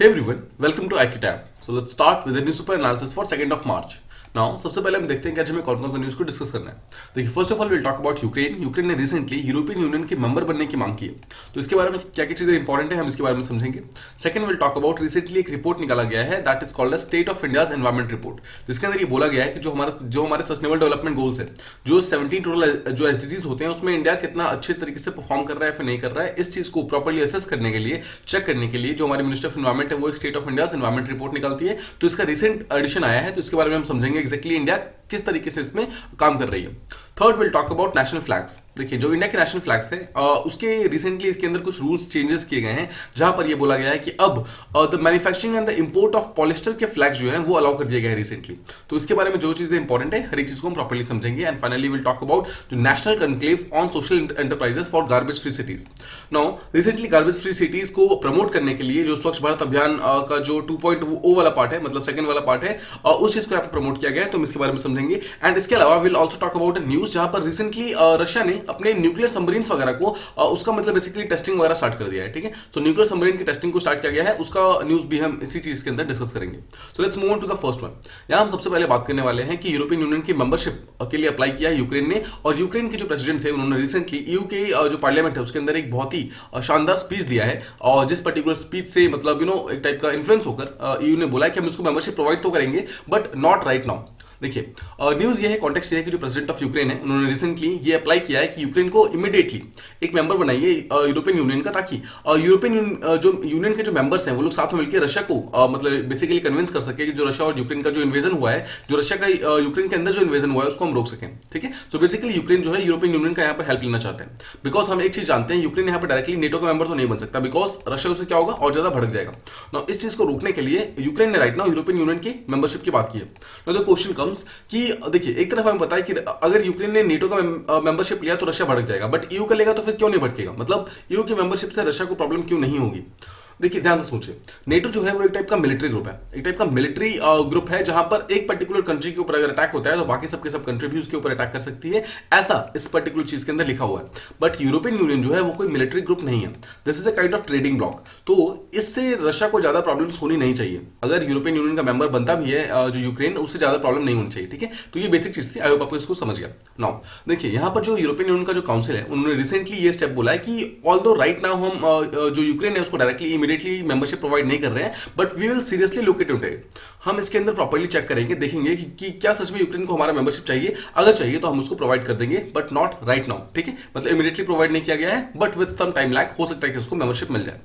Hey everyone, welcome to IQTab. So let's start with the newspaper analysis for 2nd of March. Now सबसे पहले हम देखते हैं कि आज हमें कौन कौन सा न्यूज़ को डिस्कस करना है। देखिए, first of all will talk about Ukraine. Ukraine ने रिसेंटली यूरोपियन यूनियन के मेंबर बनने की मांग की है, तो इसके बारे में क्या क्या चीजें इंपॉर्टेंट है हम इसके बारे में समझेंगे। Second will talk about recently एक रिपोर्ट निकाला गया है that is called state of India's environment report, जिसके अंदर ये बोला गया है कि जो हमारे सस्टेनेबल डेवलपमेंट गोल्स है, जो 17 टोटल जो एसडीजीज होते हैं, उसमें इंडिया कितना अच्छे तरीके से परफॉर्म कर रहा है फिर नहीं कर रहा है, इस चीज को प्रॉपर्ली असेस करने के लिए, चेक करने के लिए जो हमारी मिनिस्टर ऑफ एनवायरमेंट है वो एक state of India's environment report निकालती है। तो इसका रिसेंट एडिशन आया है, तो इसके बारे में हम समझेंगे एक्जैक्टली इंडिया किस तरीके से इसमें काम कर रही है। Third will talk about national flags. देखिए, जो इंडिया के नेशनल फ्लैग्स थे उसके रिसेंटली इसके अंदर कुछ रूल्स चेंजेस किए गए हैं, जहां पर ये बोला गया है कि अब the manufacturing and the import of polyester के फ्लैग्स जो है वो अलाउ कर दिए गए हैं रिसेंटली। तो इसके बारे में जो चीजें इंपॉर्टेंट है हर एक चीज को हम प्रॉपर्ली समझेंगे। And finally will talk about जो national conclave on social enterprises for garbage free cities. Now recently garbage free cities को प्रमोट करने के लिए जो स्वच्छ भारत अभियान का जो 2.0 वाला पार्ट है, मतलब सेकंड वाला पार्ट है, उस चीज को यहाँ पर प्रमोट किया गया है, तो हम इसके बारे में समझेंगे। एंड इसके अलावा will also talk about a news जहां पर रिसेंटली रशिया ने अपने न्यूक्लियर सबमरीन्स वगैरह को उसका मतलब बेसिकली टेस्टिंग वगैरह स्टार्ट कर दिया है। ठीक है, तो न्यूक्लियर सबमरीन की टेस्टिंग को स्टार्ट किया गया है, उसका न्यूज भी हम इसी चीज के अंदर डिस्कस करेंगे। So let's move on to the first one. यहां हम सबसे पहले बात करने वाले हैं कि यूरोपियन यूनियन की मेंबरशिप के लिए अप्लाई किया है यूक्रेन ने, और यूक्रेन के जो प्रेसिडेंट थे उन्होंने रिसेंटली ईयू के जो पार्लियामेंट है उसके अंदर एक बहुत ही शानदार स्पीच दिया है, और जिस पर्टिकुलर स्पीच से मतलब एक टाइप का इन्फ्लुएंस होकर ईयू ने बोला है कि हम इसको मेंबरशिप प्रोवाइड तो करेंगे बट नॉट राइट नाउ। देखिए, न्यूज ये है, कॉन्टेक्स्ट ये है कि जो प्रेसिडेंट ऑफ यूक्रेन है उन्होंने रिसेंटली ये अप्लाई किया है कि यूक्रेन को इमीडिएटली एक मेंबर बनाइए यूरोपियन यूनियन का, ताकि यूरोपियन जो यूनियन के जो मेंबर्स हैं वो लोग साथ में मिलकर रशिया को मतलब बेसिकली कन्विंस कर सके कि जो रशिया और यूक्रेन का जो इन्वेजन हुआ है, जो रशिया का यूक्रेन के अंदर जो इन्वेजन हुआ है उसको हम रोक सकें। ठीक है, सो बेसिकली यूक्रेन जो है यूरोपियन यूनियन का यहाँ पर हेल्प लेना चाहते हैं, बिकॉज हम एक चीज जानते हैं, यूक्रेन यहाँ पर डायरेक्टली नेटो का मेंबर तो नहीं बन सकता, बिकॉज रशिया उसे क्या होगा और ज्यादा भड़क जाएगा। ना इस चीज को रोकने के लिए यूक्रेन ने राइट नाउ यूरोपियन यूनियन की मेंबरशिप की बात की है। ना द क्वेश्चन कम्स कि देखिए, एक तरफ हमें पता है कि अगर यूक्रेन ने नेटो का मेंबरशिप लिया तो रशिया भड़क जाएगा, बट ईयू का लेगा तो फिर क्यों नहीं भड़केगा, मतलब ईयू की मेंबरशिप से रशिया को प्रॉब्लम क्यों नहीं होगी। देखिए, ध्यान से सोचिए, नेटो जो है वो एक टाइप का मिलिट्री ग्रुप है, एक टाइप का मिलिट्री ग्रुप है, जहां पर एक पर्टिकुलर कंट्री के ऊपर अगर अटैक होता है तो बाकी सबके सब कंट्री भी उसके ऊपर अटैक कर सकती है, ऐसा इस पर्टिकुलर चीज के अंदर लिखा हुआ है। बट यूरोपियन यूनियन जो है वो कोई मिलिट्री ग्रुप नहीं है, this is a kind of trading block, तो इससे रशिया को ज्यादा प्रॉब्लम्स होनी नहीं चाहिए। अगर यूरोपियन यूनियन का मेंबर बनता भी है जो यूक्रेन, उससे ज्यादा प्रॉब्लम नहीं होनी चाहिए। ठीक है, तो ये बेसिक चीज थी, आई होप आपको इसको समझ गया। नाउ देखिए, यहाँ पर जो यूरोपियन यूनियन का जो काउंसिल है उन्होंने रिसेंटली ये स्टेप बोला है कि ऑल्दो राइट नाउ हम जो यूक्रेन है उसको डायरेक्टली इमीडिएटली मेंबरशिप प्रोवाइड नहीं कर रहे हैं, but we will seriously look into it. हम इसके अंदर प्रॉपर्ली चेक करेंगे, देखेंगे कि क्या सच में यूक्रेन को हमारा मेंबरशिप चाहिए, अगर चाहिए तो हम उसको प्रोवाइड कर देंगे, बट नॉट राइट नाउ। ठीक है, मतलब इमीडिएटली प्रोवाइड नहीं किया गया है, but with some time lag हो सकता है कि उसको मेंबरशिप मिल जाए।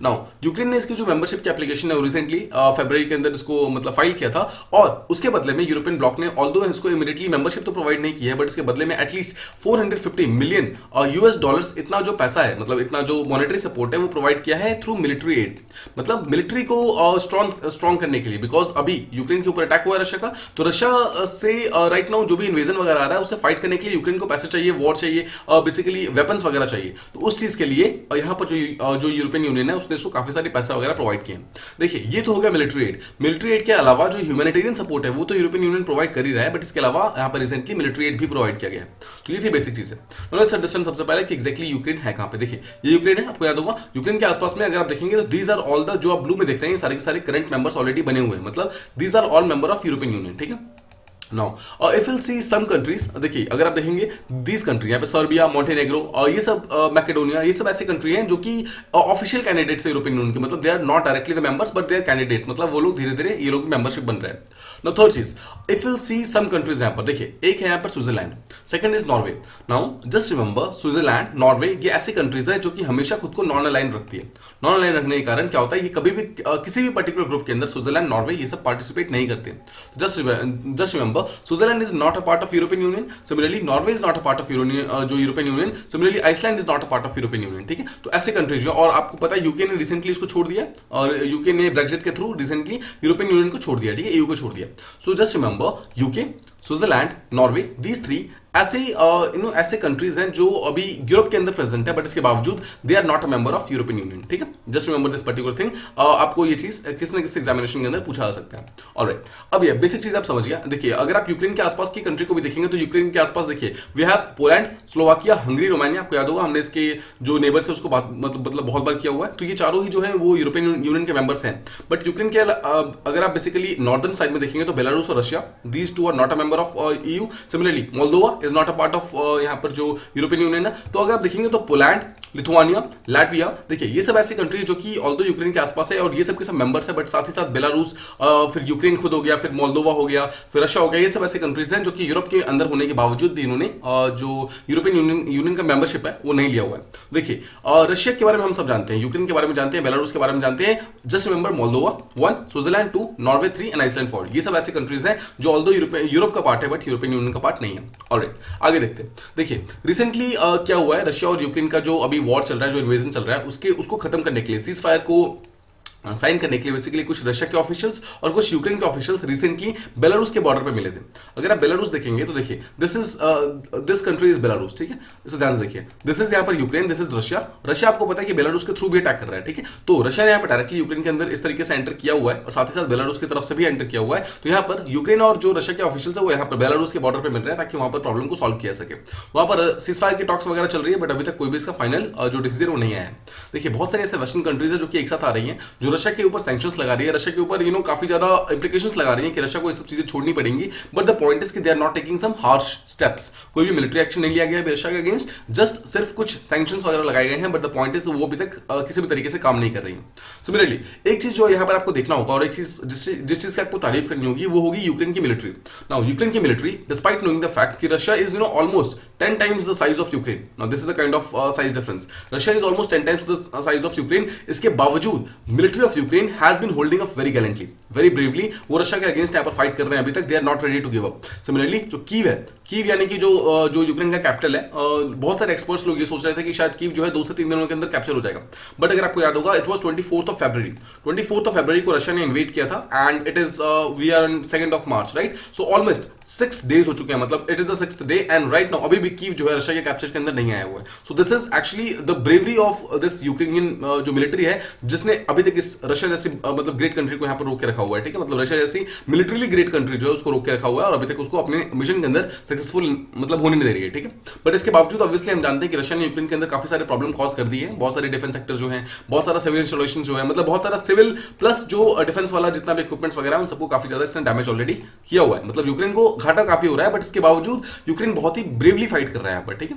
नाउ यूक्रेन ने इसकी जो मेंबरशिप की एप्लीकेशन है रिसेंटली फरवरी के अंदर इसको मतलब फाइल किया था, और उसके बदले में यूरोपियन ब्लॉक ने ऑल्दो इसको इमीडिएटली मेंबरशिप तो प्रोवाइड नहीं की है, बट इसके बदले में एटलीस्ट 450 मिलियन यूएस डॉलर्स इतना जो पैसा है, मतलब इतना जो मॉनेटरी सपोर्ट है वो प्रोवाइड किया है थ्रू मिलिट्री एड, मतलब मिलिट्री को स्ट्रॉन्ग करने के लिए। बिकॉज अभी यूक्रेन के ऊपर अटैक हुआ है रशिया का, तो रशिया से राइट नाउ जो भी इन्वेजन वगैरह आ रहा है उससे फाइट करने के लिए यूक्रेन को पैसे चाहिए, वॉर चाहिए, बेसिकली वेपन्स वगैरह चाहिए। तो उस चीज के लिए यहाँ पर जो यूरोपियन यूनियन है उसने इसको काफी सारे पैसा वगैरह प्रोवाइड किए। देखिए, ये तो हो गया मिलिट्री एड। मिलिट्री एड के अलावा जो ह्यूमैनिटेरियन सपोर्ट है वो तो यूरोपियन यूनियन प्रोवाइड कर ही रहा है, बट इसके अलावा यहाँ पर रिसेंटली मिलिट्री एड भी प्रोवाइड किया गया। तो ये थी बेसिक चीज है। लेट्स अंडरस्टैंड सबसे पहले कि एक्जैक्टली यूक्रेन है कहां पे। देखिए, ये यूक्रेन है, आपको याद होगा यूक्रेन के आसपास में अगर आप देखेंगे तो दीज आर ऑल द, जो आप ब्लू में देख रहे हैं सारे के सारे करंट मेंबर्स ऑलरेडी बने हुए हैं, मतलब these are all member of European Union. ठीक है, now if will see some countries, देखिए अगर आप देखेंगे दीज कंट्री, यहाँ पे सर्बिया, मोंटेनेग्रो और ये सब मैकेडोनिया, ये सब ऐसे कंट्री हैं जो कि ऑफिशियल कैंडिडेट्स है यूरोपियन यूनियन के, मतलब they are not directly the members but they are candidates, मतलब वो लोग धीरे धीरे ये लोग मेंबरशिप बन रहे हैं। नाउ थर्ड चीज, if will see some countries, यहाँ पर देखिए एक है यहाँ पर Switzerland, second is Norway. Now just remember, Switzerland, Norway, ये ऐसी कंट्रीज है जो कि हमेशा खुद को नॉन अलाइन रखती है। नॉन अलाइन रखने के कारण क्या होता है, ये कभी भी किसी भी पर्टिकुलर ग्रुप के अंदर स्विट्जरलैंड, नॉर्वे ये सब पार्टिसिपेट नहीं करते। Just remember, Switzerland is not a part of European Union. Similarly, Norway is not a part of जो European Union. Similarly, Iceland is not a part of European Union. ठीक है, तो ऐसे countries, और आपको पता है यूके ने रिसेंटली इसको छोड़ दिया, और यूके ने ब्रेक्जिट के थ्रू रिसेंटली यूरोपियन यूनियन को छोड़ दिया। ठीक है, ईयू को छोड़ दिया। So just remember, UK, Switzerland, Norway, these three ऐसे ऐसे कंट्रीज हैं जो अभी यूरोप के अंदर प्रेजेंट है, बट इसके बावजूद they are not a member of European Union. ठीक है, just remember this particular thing. आपको ये चीज किसी न किसी एग्जामिनेशन के अंदर पूछा जा सकता है। ऑलराइट, अब ये बेसिक चीज आप समझ गया। देखिए, अगर आप यूक्रेन के आसपास की कंट्री को भी देखेंगे तो यूक्रेन के आसपास देखिए we have Poland, Slovakia, Hungary, Romania. आपको याद होगा हमने इसके जो नेबर्स है उसको मतलब बहुत बार किया हुआ है। तो ये चारों ही जो है वो यूरोपियन यूनियन के मेंबर्स हैं। बट यूक्रेन के अगर आप बेसिकली नॉर्दर्न साइड में देखेंगे तो बेलारूस और Russia, these two are not a member of EU. Similarly Moldova is not a part of यहाँ पर जो यूरोपियन यूनियन है। तो अगर आप देखेंगे तो पोलैंड, लिथुआनिया, लाटविया, देखिए ये सब ऐसी कंट्री जो कि ऑल्दो यूक्रेन के आसपास है और ये सब के सब मेंबर्स है, बट साथ ही साथ बेलारूस, फिर यूक्रेन खुद हो गया, फिर मोल्दोवा हो गया, फिर रशिया हो गया। ये सब ऐसे कंट्रीज हैं जो कि यूरोप के अंदर होने के बावजूद भी इन्होंने जो यूरोपियन यूनियन का मेंबरशिप है वो नहीं लिया हुआ है। देखिए, रशिया के बारे में हम सब जानते हैं, यूक्रेन के बारे में जानते हैं, बेलारूस के बारे में जानते हैं। Just remember Moldova 1, Switzerland 2, Norway 3 and Iceland 4। ये सब ऐसे कंट्रीज हैं जो ऑल्दो यूरोप का पार्ट है बट यूरोपियन यूनियन का पार्ट नहीं है। ऑलराइट, आगे देखते हैं। देखिए, रिसेंटली क्या हुआ है, रशिया और यूक्रेन का जो अभी वॉर चल रहा है, जो इन्वेजन चल रहा है, उसको खत्म करने के लिए, सीज फायर को साइन करने के लिए बेसिकली कुछ रशिया के ऑफिशियल्स और कुछ यूक्रेन के ऑफिशियल्स रिसेंटली बेलारूस के बॉर्डर पे मिले थे। अगर आप बेलारूस देखेंगे तो देखिए दिस कंट्री इज बेलारूस। ठीक है, इसे ध्यान से देखिए, दिस इज यहाँ पर Ukraine, this is Russia. Russia आपको पता है कि बेलारूस के थ्रू भी अटैक कर रहा है। ठीक है, तो रशिया ने यहाँ पर डायरेक्टली यूक्रेन के अंदर इस तरीके से एंटर किया हुआ है और साथ ही साथ बेलारूस की तरफ से भी एंटर किया हुआ है। तो यहाँ पर यूक्रेन और जो रशिया के ऑफिशियल्स है वो यहाँ पर बेलारूस के बॉर्डर पर मिल रहे हैं ताकि वहां पर प्रॉब्लम को सॉल्व किया सके। वहां पर सीजफायर की टॉक्स वगैरह चल रही है, बट अभी तक कोई भी इसका फाइनल जो डिसीजन वो नहीं आया है। देखिए, बहुत सारे ऐसे वेस्टर्न कंट्रीज है जो कि एक साथ आ रही है, जो रशिया के ऊपर सैंक्शंस लगा रही है, रशिया के ऊपर काफी ज्यादा इंप्लीकेशंस लगा रही है कि रशिया को ये सब चीजें छोड़नी पड़ेंगी। बट द पॉइंट इज कि they are not taking some harsh steps. कोई भी मिलिट्री एक्शन नहीं लिया गया है रशिया के अगेंस्ट, जस्ट सिर्फ कुछ सैंक्शंस वगैरह लगाए गए हैं। बट द पॉइंट इज वो अभी तक किसी भी तरीके से काम नहीं कर रही है। सिमिलरली एक चीज जो यहाँ पर आपको देखना होगा और एक चीज जिस चीज की आपको तारीफ करनी होगी वो होगी यूक्रेन की मिलिट्री। नाउ यूक्रेन की military, despite knowing the fact कि Russia is almost 10 times the size of Ukraine. Now this is the kind of size difference. Russia is almost 10 times the size of Ukraine. इसके बावजूद military of Ukraine has been holding up very gallantly, very bravely. वो Russia के against यहाँ पर fight कर रहे हैं अभी तक। They are not ready to give up. Similarly जो कीव है, कीव यानी कि जो यूक्रेन का कैपिटल है, बहुत सारे एक्सपर्ट्स लोग ये सोच रहे थे कि शायद कीव जो है 2 से 3 दिनों के अंदर कैप्चर हो जाएगा। बट अगर आपको याद होगा, it was 24th of February को रशिया ने इन्वेट किया था and it is we are on 2nd of March, right? So almost 6 days हो चुके हैं, मतलब it is the 6th day and right now अभी भी कीव जो है रशिया के कैप्चर के अंदर नहीं आया हुआ है। So this is actually the bravery of this Ukrainian जो मिलिट्री है, जिसने अभी तक इस रशिया जैसी मतलब ग्रेट कंट्री को यहाँ पर रोक के रखा हुआ है। ठीक है, मतलब रशिया जैसी मिलिट्रीली ग्रेट कंट्री जो है उसको रोक के रखा हुआ है और अभी तक उसको अपने मिशन के अंदर सक्सेसफुल मतलब होने नहीं दे रही है। ठीक है, बट इसके बावजूद ऑब्वियसली हम जानते हैं कि रशिया ने यूक्रेन के अंदर काफी सारे प्रॉब्लम कॉज कर दिए हैं। बहुत सारे डिफेंस सेक्टर जो है, बहुत सारा सिविल इंस्टॉलेशन जो है, मतलब बहुत सारा सिविल प्लस जो डिफेंस वाला जितना भी इक्विपमेंट्स वगैरह उन सबको काफी ज्यादा इसने डैमेज ऑलरेडी किया हुआ है। मतलब यूक्रेन को घाटा काफी हो रहा है, बट इसके बावजूद यूक्रेन बहुत ही ब्रेवली फाइट कर रहा है यहाँ पर। ठीक है,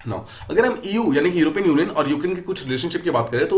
नाउ अगर हम ईयू यानी कि यूरोपियन यूनियन और यूक्रेन के कुछ रिलेशनशिप की बात करें तो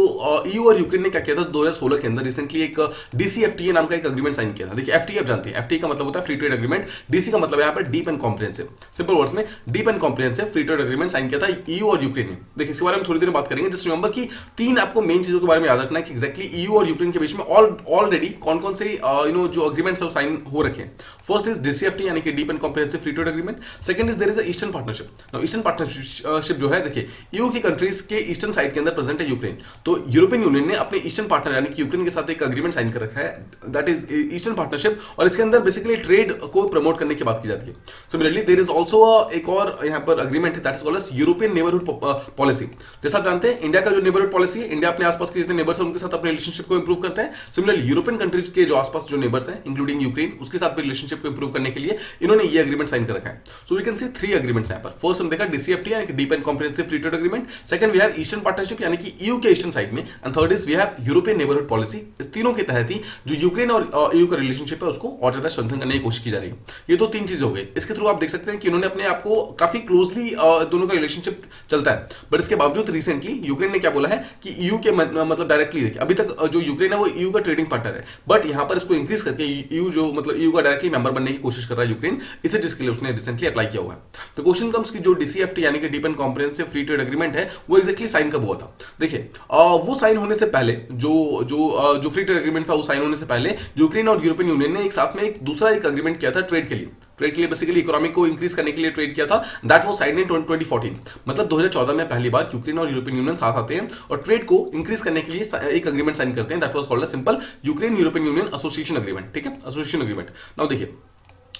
ईयू और यूक्रेन ने क्या किया था 2016 के अंदर रिसेंटली एक डीसीएफटीए नाम का एक एग्रीमेंट साइन किया था। देखिए, एफटीए आप जानते हैं, एफटीए का मतलब होता है फ्री ट्रेड एग्रीमेंट, डीसी का मतलब यहाँ पर deep and comprehensive. Simple words में deep and comprehensive free trade agreement sign किया था ईयू और यूक्रेन ने। देखिए, इसके बारे में थोड़ी देर बात करेंगे। जस्ट रिमेंबर कि 3 आपको मेन चीजों के बारे में याद रखना है कि एक्जैक्टली ईयू और यूक्रेन के बीच में ऑलरेडी कौन कौन से जो एग्रीमेंट्स है साइन हो रखे हैं। फर्स्ट इज डीसीएफटी यानी कि deep and comprehensive free trade agreement. Second is there is the eastern partnership. Now eastern partnership जो है, देखिए ईयू की कंट्रीज के ईस्टर्न साइड के अंदर प्रेजेंट है यूक्रेन। तो यूरोपियन यूनियन ने अपने ईस्टर्न पार्टनर यानी कि यूक्रेन के साथ एक एग्रीमेंट साइन कर रखा है, दैट इज ईस्टर्न पार्टनरशिप, और इसके अंदर बेसिकली ट्रेड को प्रमोट करने की बात की जाती है। सिमिलरली देयर इज आल्सो एक और यहाँ पर एग्रीमेंट है, that is called as European neighbourhood policy. जैसा आप जानते हैं, इंडिया का जो नेबरहुड पॉलिसी है, इंडिया अपने आसपास के जितने नेबर्स हैं उनके साथ अपने रिलेशनशिप को इंप्रूव करता है। सिमिलरली यूरोपियन कंट्रीज के जो आसपास जो नेबर्स हैं इंक्लूडिंग यूक्रेन, उसके साथ भी रिलेशनशिप को इंप्रूव करने के लिए इन्होंने ये एग्रीमेंट साइन कर रखा है। So we can see 3 agreements यहाँ पर। फर्स्ट हम देखा डीसीएफटी यानी कि deep and comprehensive free trade agreement, second we have eastern partnership यानी कि ईयू के ईस्टर्न साइड में, and third is we have European neighbourhood policy. इस तीनों के तहत ही जो यूक्रेन और ईयू का रिलेशनशिप है उसको और ज्यादा स्ट्रेंथन करने की कोशिश की जा रही है। ये तो 3 चीजें हो गई। इसके थ्रू आप देख सकते हैं कि इन्होंने अपने आप को काफी क्लोजली दोनों का रिलेशनशिप चलता है। बट इसके बावजूद रिसेंटली यूक्रेन ने क्या बोला है कि ईयू के मतलब डायरेक्टली देखिए, अभी तक जो यूक्रेन है वो ईयू का ट्रेडिंग पार्टनर है, बट यहां पर इसको इंक्रीज करके ईयू जो मतलब ईयू का डायरेक्टली मेंबर बनने की कोशिश कर रहा है यूक्रेन, इसे जिसके लिए उसने रिसेंटली अप्लाई किया हुआ है। तो क्वेश्चन कम्स कि जो डीसीएफटी यानी कि deep and comprehensive free trade agreement है वो एक्जेक्टली साइन कब हुआ था। देखिए, वो साइन होने से पहले जो फ्री ट्रेड एग्रीमेंट था वो साइन होने से पहले यूक्रेन और यूरोपियन यूनियन ने एक साथ में एक दूसरा एग्रीमेंट किया था ट्रेड के लिए बेसिकली इकोनॉमी को इंक्रीज करने के लिए ट्रेड किया था। दैट वाज साइन्ड इन 2014, मतलब 2014 में पहली बार यूक्रेन और यूरोपियन यूनियन साथ आते हैं और ट्रेड को इंक्रीज करने के लिए एक एग्रीमेंट साइन करते हैं। That was called a simple Ukraine European union association agreement. ठीक है, एसोसिएशन एग्रीमेंट। नाउ देखिए,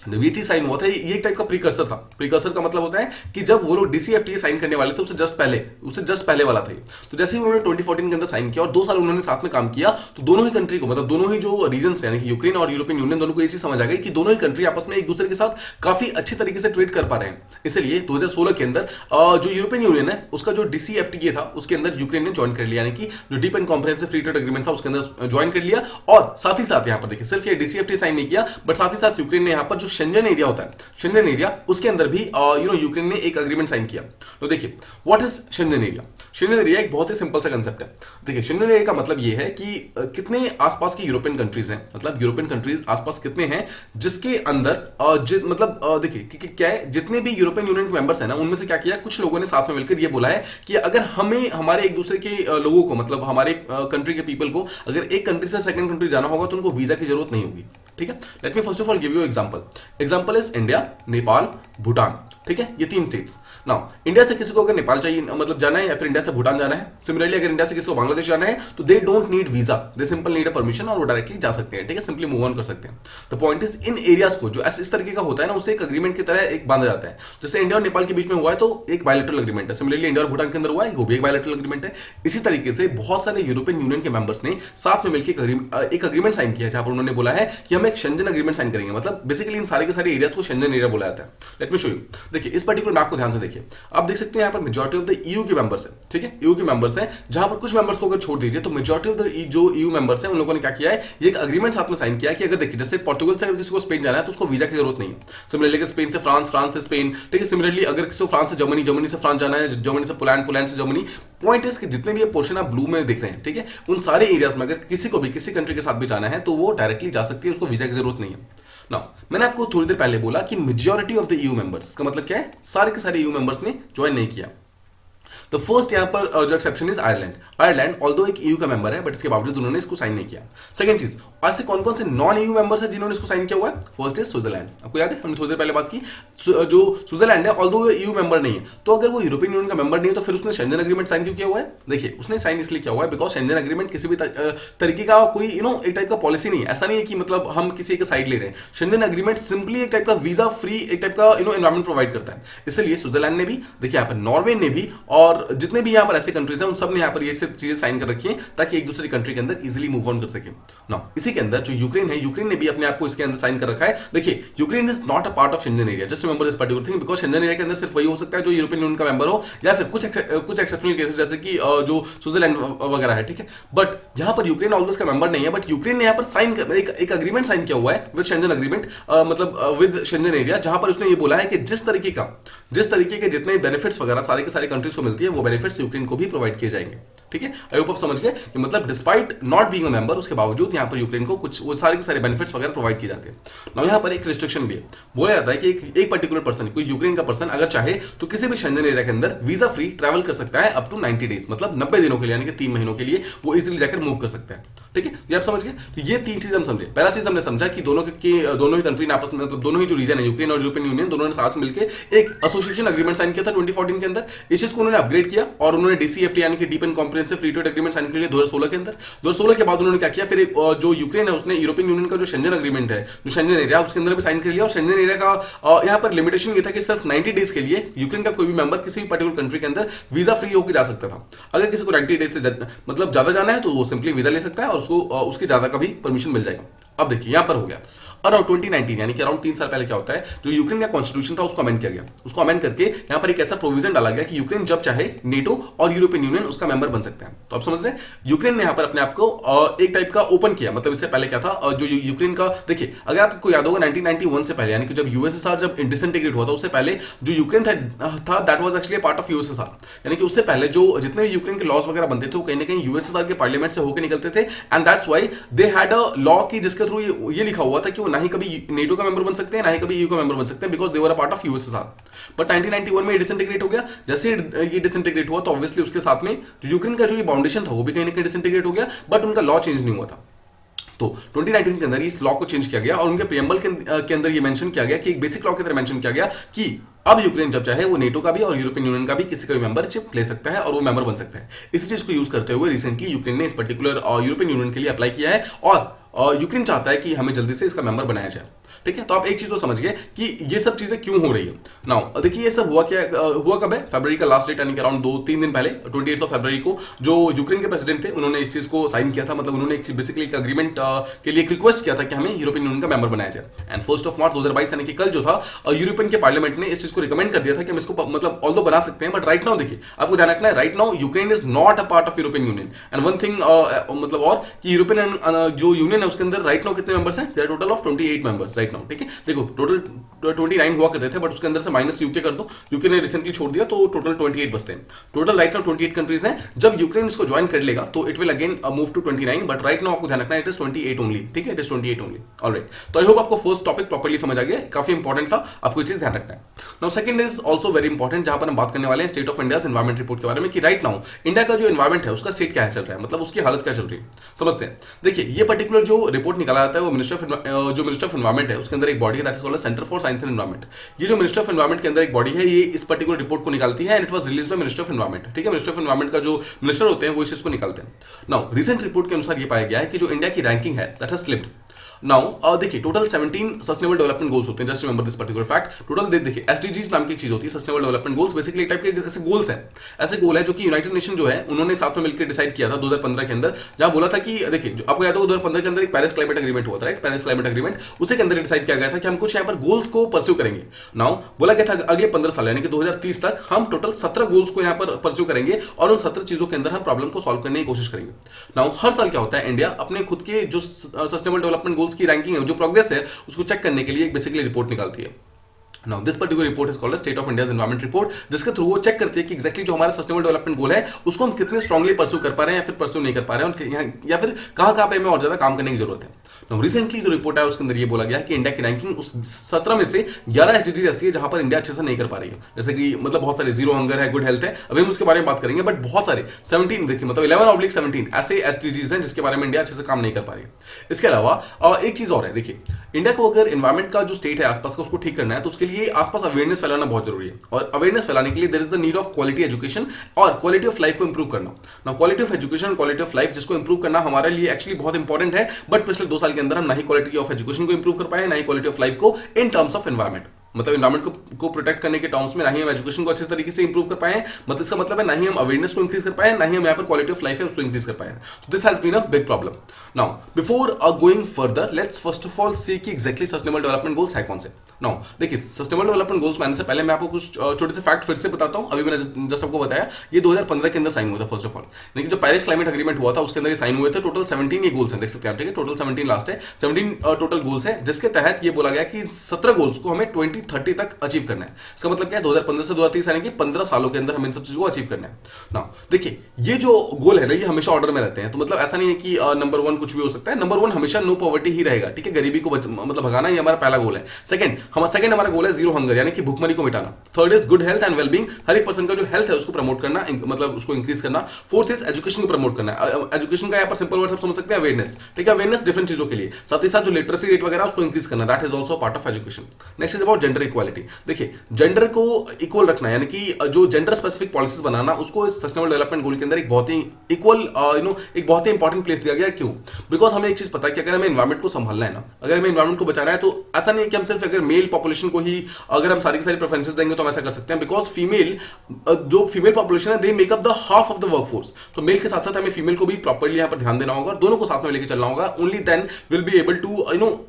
जब ये चीज साइन हुआ था, ये एक टाइप का प्रीकर्सर था। प्रीकर्सर का मतलब होता है कि जब वो लोग डीसीएफटी साइन करने वाले थे उससे जस्ट पहले वाला था। तो जैसे ही उन्होंने 2014 के अंदर साइन किया और 2 साल उन्होंने साथ में काम किया, तो दोनों ही कंट्री को, मतलब दोनों ही जो रीजन यानी कि यूक्रेन और यूरोपियन यूनियन, दोनों को ये चीज समझ आ गई कि दोनों ही कंट्री आपस में एक दूसरे के साथ काफी अच्छी तरीके से ट्रेड कर पा रहे हैं। इसलिए 2016 के अंदर जो यूरोपियन यूनियन है उसका जो डीसीएफटी था उसके अंदर यूक्रेन ने ज्वाइन कर लिया, यानी कि जो deep and comprehensive free trade agreement था उसके अंदर ज्वाइन कर लिया। और साथ ही साथ यहाँ पर देखिए, सिर्फ ये डीसीएफटी साइन नहीं किया, बट साथ ही साथ यूक्रेन ने यहाँ पर जो शेंजन एरिया होता है, शेंजन एरिया, उसके अंदर भी यूक्रेन ने एक एग्रीमेंट साइन किया। तो देखिए what is Schengen area. Schengen area एक बहुत ही सिंपल सा कंसेप्ट है। देखिए शेंजन एरिया का मतलब ये है कि कितने आसपास की यूरोपियन कंट्रीज हैं, मतलब यूरोपियन कंट्रीज आसपास कितने हैं जिसके अंदर देखिए क्या है, जितने भी यूरोपियन यूनियन के मेंबर्स हैं ना, उनमें से क्या किया, कुछ लोगों ने साथ में मिलकर ये बोला है कि अगर हमें हमारे एक दूसरे के लोगों को, मतलब हमारे कंट्री के पीपल को अगर एक कंट्री से सेकंड कंट्री जाना होगा तो उनको वीजा की जरूरत नहीं होगी। ठीक है, let me first of all give you example is India, Nepal, Bhutan. ठीक है, ये 3 स्टेट्स। नाउ इंडिया से किसी को अगर नेपाल चाहिए, मतलब जाना है, या फिर इंडिया से भूटान जाना है, सिमिलरली अगर इंडिया से किसी को बांग्लादेश जाना है, तो they don't need visa, they simple need a permission और वो डायरेक्टली जा सकते हैं। ठीक है, सिंपली मूव ऑन कर सकते हैं। The point is in areas को जो इस तरीके का होता है ना, उसे एक अग्रीमेंट की तरह एक बांधा जाता है। जैसे इंडिया और नेपाल के बीच में हुआ है तो एक बायलैटरल एग्रीमेंट है, सिमिलरली इंडिया और भूटान के अंदर हुआ है, वो भी एक बायलैटरल एग्रीमेंट है। इसी तरीके से बहुत सारे यूरोपियन यूनियन के मेंबर्स ने साथ में मिलकर एक अग्रीमेंट साइन किया है, जहां पर उन्होंने बोला है कि हम एक शेंजन अग्रीमेंट साइन करेंगे। मतलब बेसिकली इन सारे के सारे एरियाज को शेंजन एरिया बोला जाता है। Late me show you. देखिए इस पर्टिकुलर मैप को ध्यान से देखिए, आप देख सकते हैं यहाँ पर मेजॉरिटी ऑफ द ईयू के मेंबर्स हैं। ठीक है, ईयू के मेंबर्स हैं, जहां पर कुछ मेंबर्स को अगर छोड़ दीजिए तो मेजॉरिटी ऑफ द जो ईयू मेंबर्स हैं उन लोगों ने क्या किया है, ये एक अग्रीमेंट साथ में साइन किया है कि अगर देखिए जैसे पोर्टुगल से अगर किसी को स्पेन जाना है तो उसको वीजा की जरूरत नहीं है। सिमिलरली अगर स्पेन से फ्रांस, फ्रांस से स्पेन, ठीक है, सिमिलरली अगर किसी को फ्रांस से जर्मनी, जर्मनी से फ्रांस जाना है, जर्मनी से पोलैंड, पोलैंड से जर्मनी। पॉइंट इज कि जितने भी ये पोर्शन आप ब्लू में देख रहे हैं, ठीक है, उन सारे एरियाज में अगर किसी को भी किसी कंट्री के साथ भी जाना है तो वो डायरेक्टली जा सकती है, उसको वीजा की जरूरत नहीं है। नाउ मैंने आपको थोड़ी देर पहले बोला कि majority of the EU members, इसका मतलब क्या है, सारे के सारे ईयू मेंबर्स ने ज्वाइन नहीं किया। तो फर्स्ट यहां पर जो exception is Ireland. Ireland although एक ईयू का मेंबर है, बट इसके बावजूद उन्होंने इसको साइन नहीं किया। सेकंड चीज, ऐसे कौन कौन से नॉन ईयू मेंबर्स हैं जिन्होंने इसको साइन किया हुआ है। First is Switzerland. आपको याद है हमने थोड़ी देर पहले बात की, जो स्विट्जरलैंड है ऑल्दो ईयू मेंबर नहीं है, तो अगर वो यूरोपियन यूनियन का मेंबर नहीं है तो फिर उसने शेंजन एग्रीमेंट साइन क्यों किया हुआ है। देखिए उसने साइन इसलिए किया हुआ है बिकॉज शेंजन एग्रीमेंट किसी भी तरीके का कोई एक टाइप का पॉलिसी नहीं है। ऐसा नहीं है कि मतलब हम किसी एक साइड ले रहे हैं। शेंजन एग्रीमेंट सिंपली एक टाइप का वीजा फ्री एक टाइप का एनवायरमेंट प्रोवाइड करता है। इसलिए स्विट्जरलैंड ने भी, देखिए यहाँ पर नॉर्वे ने भी, और जितने भी यहाँ पर ऐसे कंट्रीज हैं उन सब ने यहाँ पर ये सब चीजें साइन कर रखी हैं ताकि एक दूसरी कंट्री के अंदर इजीली मूव ऑन कर सके। नाउ इसी के अंदर जो यूक्रेन है, यूक्रेन ने भी अपने आप को इसके अंदर साइन कर रखा है। देखिए Ukraine is not a part of Schengen area, just remember this particular thing, because Schengen area के अंदर सिर्फ वही हो सकता है जो यूरोपियन यूनियन का मेंबर हो, या फिर कुछ एक्सेप्शनल केसेस जैसे कि जो स्विट्जरलैंड वगैरह है। ठीक है, बट यहाँ पर यूक्रेन ऑलवेज का मेंबर नहीं है, बट यूक्रेन ने यहाँ पर साइन एक अग्रीमेंट साइन किया हुआ है विद शेंजन एग्रीमेंट, मतलब विद शेंजन एरिया, जहां पर उसने ये बोला है कि जिस तरीके के जितने बेनिफिट्स वगैरह सारे के सारे कंट्रीज को मिलती है वो बेनिफिट्स यूक्रेन को भी प्रोवाइड किए जाएंगे। ठीक है, आई होप आप समझ गए कि मतलब despite not being a member, उसके बावजूद यहाँ पर यूक्रेन को कुछ वो सारे के सारे बेनिफिट्स वगैरह प्रोवाइड किए जाते हैं। नाउ यहाँ पर एक रिस्ट्रिक्शन भी है, बोला जाता है कि एक पर्टिकुलर पर्सन, कोई यूक्रेन का पर्सन अगर चाहे तो किसी भी शेंजन एरिया के अंदर वीजा फ्री ट्रैवल कर सकता है अप टू 90 डेज, मतलब 90 दिनों के लिए, यानी कि 3 महीनों के लिए वो इजीली जाकर मूव कर सकता है। ठीक है, ये आप समझ गए। तो ये 3 चीज हम समझे। पहला चीज हमने समझा कि दोनों ही कंट्री ने आपस में, मतलब दोनों ही जो रीजन है यूक्रेन और यूरोपियन यूनियन, दोनों ने साथ मिलकर एक एसोसिएशन एग्रीमेंट साइन किया था 2014 के अंदर। इस चीज को उन्होंने अपग्रेड किया और उन्होंने डीसीएफटी यानी कि deep and comprehensive free trade agreement sign कर लिया 2016 के अंदर। 2016 के बाद उन्होंने क्या किया, फिर जो यूक्रेन है उसने यूरोपियन यूनियन का जो शेंजन एग्रीमेंट है, जो शेंजन एरिया, उसके अंदर भी साइन कर लिया। और शेंजन एरिया का यहाँ पर लिमिटेशन ये था कि सिर्फ 90 डेज के लिए यूक्रेन का कोई भी मेंबर किसी भी पर्टिकुलर कंट्री के अंदर वीजा फ्री होकर जा सकता था। अगर किसी को 90 डेज से मतलब ज्यादा जाना है तो वो सिंपली वीजा ले सकता है और उसको उसके ज्यादा का भी परमिशन मिल जाएगा। अब देखिए यहां पर हो गया अराउंड 2019 यानी कि अराउंड 3 साल पहले क्या होता है, जो यूक्रेन का कॉन्स्टिट्यूशन था उसको अमेंड किया गया। उसको अमेंड करके यहां पर एक ऐसा प्रोविजन डाला गया कि यूक्रेन जब चाहे नेटो और यूरोपियन यूनियन उसका मेंबर बन सकते हैं। तो आप समझ रहे हैं, यूक्रेन ने यहां पर अपने आप को एक टाइप का ओपन किया। मतलब इससे पहले क्या था, जो यूक्रेन का, देखिए अगर आपको याद होगा 1991 से पहले, यानी कि जब यूएसएसआर जब डिसइंटीग्रेट हुआ था, उससे पहले जो यूक्रेन था that was actually part of USSR. यानी कि उससे पहले जो जितने भी यूक्रेन के लॉज वगैरह बनते थे वो कहीं ना कहीं यूएसएसआर के पार्लियामेंट से होकर निकलते थे। And that's why they had a law की जिसके थ्रू ये लिखा हुआ था कि वो ना ही कभी नेटो का मेंबर बन सकते हैं ना ही कभी ईयू का मेंबर बन सकते हैं, because they were a part of USSR. But 1991 में ये डिसइंटीग्रेट हो गया। जैसे ये डिसइंटीग्रेट हुआ तो ऑब्वियसली उसके साथ में जो यूक्रेन का जो ये बाउंडेशन था वो भी कहीं ना कहीं डिसइंटीग्रेट हो गया, बट उनका लॉ चेंज नहीं हुआ था। तो 2019 के अंदर इस लॉ को चेंज किया गया और उनके प्रीएम्बल के अंदर ये मेंशन किया गया कि एक बेसिक लॉ की तरह मेंशन किया गया कि अब यूक्रेन जब चाहे वो नेटो का भी और यूरोपियन यूनियन का भी किसी का भी मेंबरशिप ले सकता है और वो मेंबर बन सकता है। इस चीज को यूज करते हुए रिसेंटली यूक्रेन ने इस पर्टिकुलर यूरोपियन यूनियन के लिए अप्लाई किया है और यूक्रेन चाहता है कि हमें जल्दी से इसका मेंबर बनाया जाए। ठीक है, तो आप एक चीज तो समझ गए कि ये सब चीजें क्यों हो रही है। नाउ देखिए ये सब हुआ क्या, हुआ कब है, फरवरी का लास्ट डेट यानी कि अराउंड 2-3 दिन पहले 28 फरवरी को जो यूक्रेन के प्रेसिडेंट थे उन्होंने इस चीज को साइन किया था। मतलब उन्होंने एक बेसिकली एक अग्रीमेंट के लिए एक रिक्वेस्ट किया था कि हमें यूरोपियन यूनियन का मेंबर बनाया जाए। एंड 1 मार्च 2022 यानी कि कल जो था यूरोपियन के पार्लियामेंट ने इस चीज को रिकमेंड कर दिया था कि हम इसको मतलब ऑल्दो बना सकते हैं, बट राइट नाउ देखिए आपको ध्यान रखना है, right now Ukraine is not a part of European Union. And one thing मतलब और कि यूरोपियन जो यूनियन है उसके अंदर राइट नाउ कितने मेंबर्स हैं, there total of 28 members right now. ठीक है, देखो टोटल 29 हुआ करते थे, बट उसके अंदर से माइनस यूके कर दो, यूके ने रिसेंटली छोड़ दिया तो टोटल 28 बचते हैं। टोटल राइट नाउ 28 कंट्रीज हैं। जब यूक्रेन इसको ज्वाइन कर लेगा तो it will again move to 29, but right now आपको ध्यान रखना है इट इज 28 ओनली। ठीक है, इट इज 28 ओनली। ऑलराइट, तो आई होप आपको फर्स्ट टॉपिक प्रॉपर्ली समझ आ गया, काफी इंपॉर्टेंट था, आपको ये चीज ध्यान रखना है। Now second is also very important, जहां पर हम बात करने वाले हैं state of India's environment report के बारे में कि राइट नाउ इंडिया का जो एनवायरमेंट है उसका स्टेट क्या है चल रहा है, मतलब उसकी हालत क्या चल रही है, समझते हैं। देखिए ये पर्टिकुलर जो रिपोर्ट निकाला जाता है वो मिनिस्टर ऑफ एनवायरमेंट है, उसके अंदर एक बॉडी है that is called centre for science and environment. ये जो मिनिस्टर ऑफ एनवायरमेंट के अंदर एक बॉडी है, ये इस पर्टिकुलर रिपोर्ट को निकालती है and it was release by minister of environment. ठीक है, मिनिस्टर ऑफ एनवायरमेंट का जो मिनिस्टर होते हैं वो इस चीज को निकालते हैं। नाउ रिसेंट रिपोर्ट के अनुसार ये पाया गया है कि जो इंडिया की रैंकिंग है दैट हैज स्लिप्ड। नाउ देखिए टोटल 17 सस्टेनेबल डेवलपमेंट गोल्स होते हैं, just remember this particular fact. Total देखिए एसडीजीज नाम की एक चीज होती है, सस्टेनेबल डेवलपमेंट गोल्स, बेसिकली एक टाइप के ऐसे गोल्स हैं, ऐसे गोल है जो कि यूनाइटेड नेशन जो है उन्होंने साथ में मिलकर डिसाइड किया था 2015 के अंदर, जहां बोला था कि देखिए जो आपको याद होगा 2015 के अंदर एक पेरिस क्लाइमेट एग्रीमेंट हुआ था, राइट, पेरिस क्लाइमेट एग्रीमेंट, उसी के अंदर डिसाइड किया गया था कि हम कुछ यहाँ पर गोल्स को परस्यू करेंगे। नाउ बोला गया था अगले 15 साल यानी कि 2030 तक हम टोटल 17 गोल्स को यहाँ पर परस्यू करेंगे और उन 17 चीजों के अंदर हम प्रॉब्लम को सॉल्व करने की कोशिश करेंगे। नाउ हर साल क्या होता है, इंडिया अपने खुद के जो सस्टेनेबल डेवलपमेंट गोल्स की रैंकिंग है, जो प्रोग्रेस है, उसको चेक करने के लिए एक बेसिकली रिपोर्ट निकालती है। Now this particular report is called as State of India's Environment Report, जिसके थ्रू वो चेक करती है कि एक्जैक्टली जो हमारा सस्टेनेबल डेवलपमेंट गोल है उसको हम कितने स्ट्रांगली परस्यू कर पा रहे हैं या फिर परस्यू नहीं कर पा रहे हैं, या फिर कहां पे हमें और ज्यादा काम करने की जरूरत है। Now recently जो रिपोर्ट है उसके अंदर ये बोला गया है कि इंडिया की रैंकिंग उस 17 में से 11 एसडीजी ऐसी है जहां पर इंडिया अच्छे से नहीं कर पा रही है। जैसे कि मतलब बहुत सारे जीरो हंगर है, गुड हेल्थ है, अभी हम उसके बारे में बात करेंगे, बट बहुत सारे 17 देखिए मतलब 11/17 ऐसे एसडीजीज हैं जिसके बारे में इंडिया अच्छे से काम नहीं कर पा रही है। इसके अलावा एक चीज और है, देखिए इंडिया को अगर एनवायरमेंट का जो स्टेट है आसपास का उसको ठीक करना है तो उसके लिए आसपास अवेयरनेस फैलाना बहुत जरूरी है, और अवेयरनेस फैलाने के लिए there is the need of quality education और क्वालिटी ऑफ लाइफ को इंप्रूव करना। ना quality of education, quality of life जिसको इंप्रूव करना हमारे लिए एक्चुअली बहुत इंपॉर्टेंट है, बट पिछले 2 साल के अंदर हम ना ही क्वालिटी ऑफ एजुकेशन को इंप्रूव कर पाए, ना ही क्वालिटी ऑफ लाइफ को इन टर्म्स ऑफ एनवायरमेंट, मतलब एनवायरमेंट को प्रोटेक्ट करने के टर्म्स में ना ही हम एजुकेशन को अच्छे तरीके से इंप्रूव कर पाए हैं, मतलब इसका मतलब है ना ही हम अवेयरनेस को इंक्रीज कर पाए हैं, ना ही हम यहाँ पर क्वालिटी ऑफ लाइफ है उसको इंक्रीज कर पाए हैं। So this has been a big problem. Now before going further let's first of all see कि एग्जैक्टली सस्टेनेबल डेवलपमेंट गोल्स है कौन से। नाउ देखिए सस्टेनेबल डेवलपमेंट गोल्स मानने से पहले मैं आपको कुछ छोटे से फैक्ट फिर से बताता हूँ। अभी मैंने जस्ट आपको बताया ये 2015 के अंदर साइन हुआ था फर्स्ट ऑफ ऑल, लेकिन जो पेरिस क्लाइमेट एग्रीमेंट हुआ था उसके अंदर साइन हुए थे। टोटल 17 ये गोल्स हैं, देख सकते हैं आप, ठीक है, टोटल 17 लास्ट है, 17 टोटल गोल्स है, जिसके तहत ये बोला गया कि 17 गोल्स को हमें 2030 तक अचीव करना है। इसका मतलब क्या है, 2015 से 2030 यानी कि 15 सालों के अंदर हमें इन सब चीजों को अचीव करना है। नाउ देखिए ये जो गोल है ना ये हमेशा ऑर्डर में रहते हैं, तो मतलब ऐसा नहीं है कि नंबर 1 कुछ भी हो सकता है। नंबर 1 हमेशा नो पॉवर्टी ही रहेगा, ठीक है, गरीबी को मतलब भगाना, ये हमारा पहला गोल है। सेकंड हमारा गोल है जीरो हंगर यानी कि भूखमरी को मिटाना। Third is good health and wellbeing, हर एक पर्सन का जो हेल्थ है उसको प्रमोट करना, मतलब उसको इंक्रीज करना। फोर्थ इज एजुकेशन को प्रमोट करना, एजुकेशन का यहाँ पर सिंपल वर्ड सब समझ सकते हैं, अवेयरनेस, ठीक है, अवेयरनेस डिफरेंट चीजों के लिए, साथ ही साथ जो लिटरेसी रेट वगैरह उसको इंक्रीज करना, that is also part of education. Next is about gender equality, देखिए जेंडर को इक्वल रखना यानी कि जो जेंडर स्पेसिफिक पॉलिसीज बनाना उसको इस सस्टेनेबल डेवलपमेंट गोल के अंदर एक बहुत ही इक्वल एक बहुत ही इंपॉर्टेंट प्लेस दिया गया। क्यों? बिकॉज हमें एक चीज पता है कि अगर हमें एनवायरमेंट को संभालना है ना, अगर हमें एनवायरमेंट को बचाना है तो ऐसा नहीं है कि हम सिर्फ अगर मेल पॉपुलेशन को ही अगर हम सारी की सारी प्रेफरेंसेस देंगे तो हम ऐसा कर सकते हैं, बिकॉज फीमेल जो फीमेल पॉपुलेशन है they make up the half of the workforce. तो मेल के साथ साथ हमें फीमेल को भी प्रॉपर्ली यहाँ पर ध्यान देना होगा, दोनों को साथ में लेकर चलना होगा, only then will be able to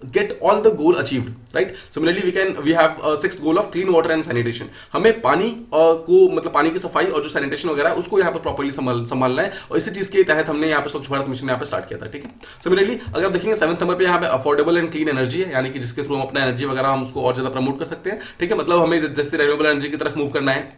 get all the goal achieved, right. Similarly we have sixth goal of clean water and sanitation, हमें पानी को मतलब पानी की सफाई और जो सैनिटेशन वगैरह उसको यहाँ पर प्रॉपर्ली संभालना है, और इसी चीज के तहत हमने यहाँ पे स्वच्छ भारत मिशन यहाँ पे स्टार्ट किया था, ठीक है। सिमिलरली अगर आप देखेंगे 7th नंबर पे यहाँ पे अफोर्डेबल एंड क्लीन एनर्जी है, यानी कि जिसके थ्रू हम अपना एनर्जी वगैरह हम उसको और ज्यादा प्रमोट कर सकते हैं, ठीक है, मतलब हमें जैसे रिन्यूएबल एनर्जी की तरफ मूव करना है,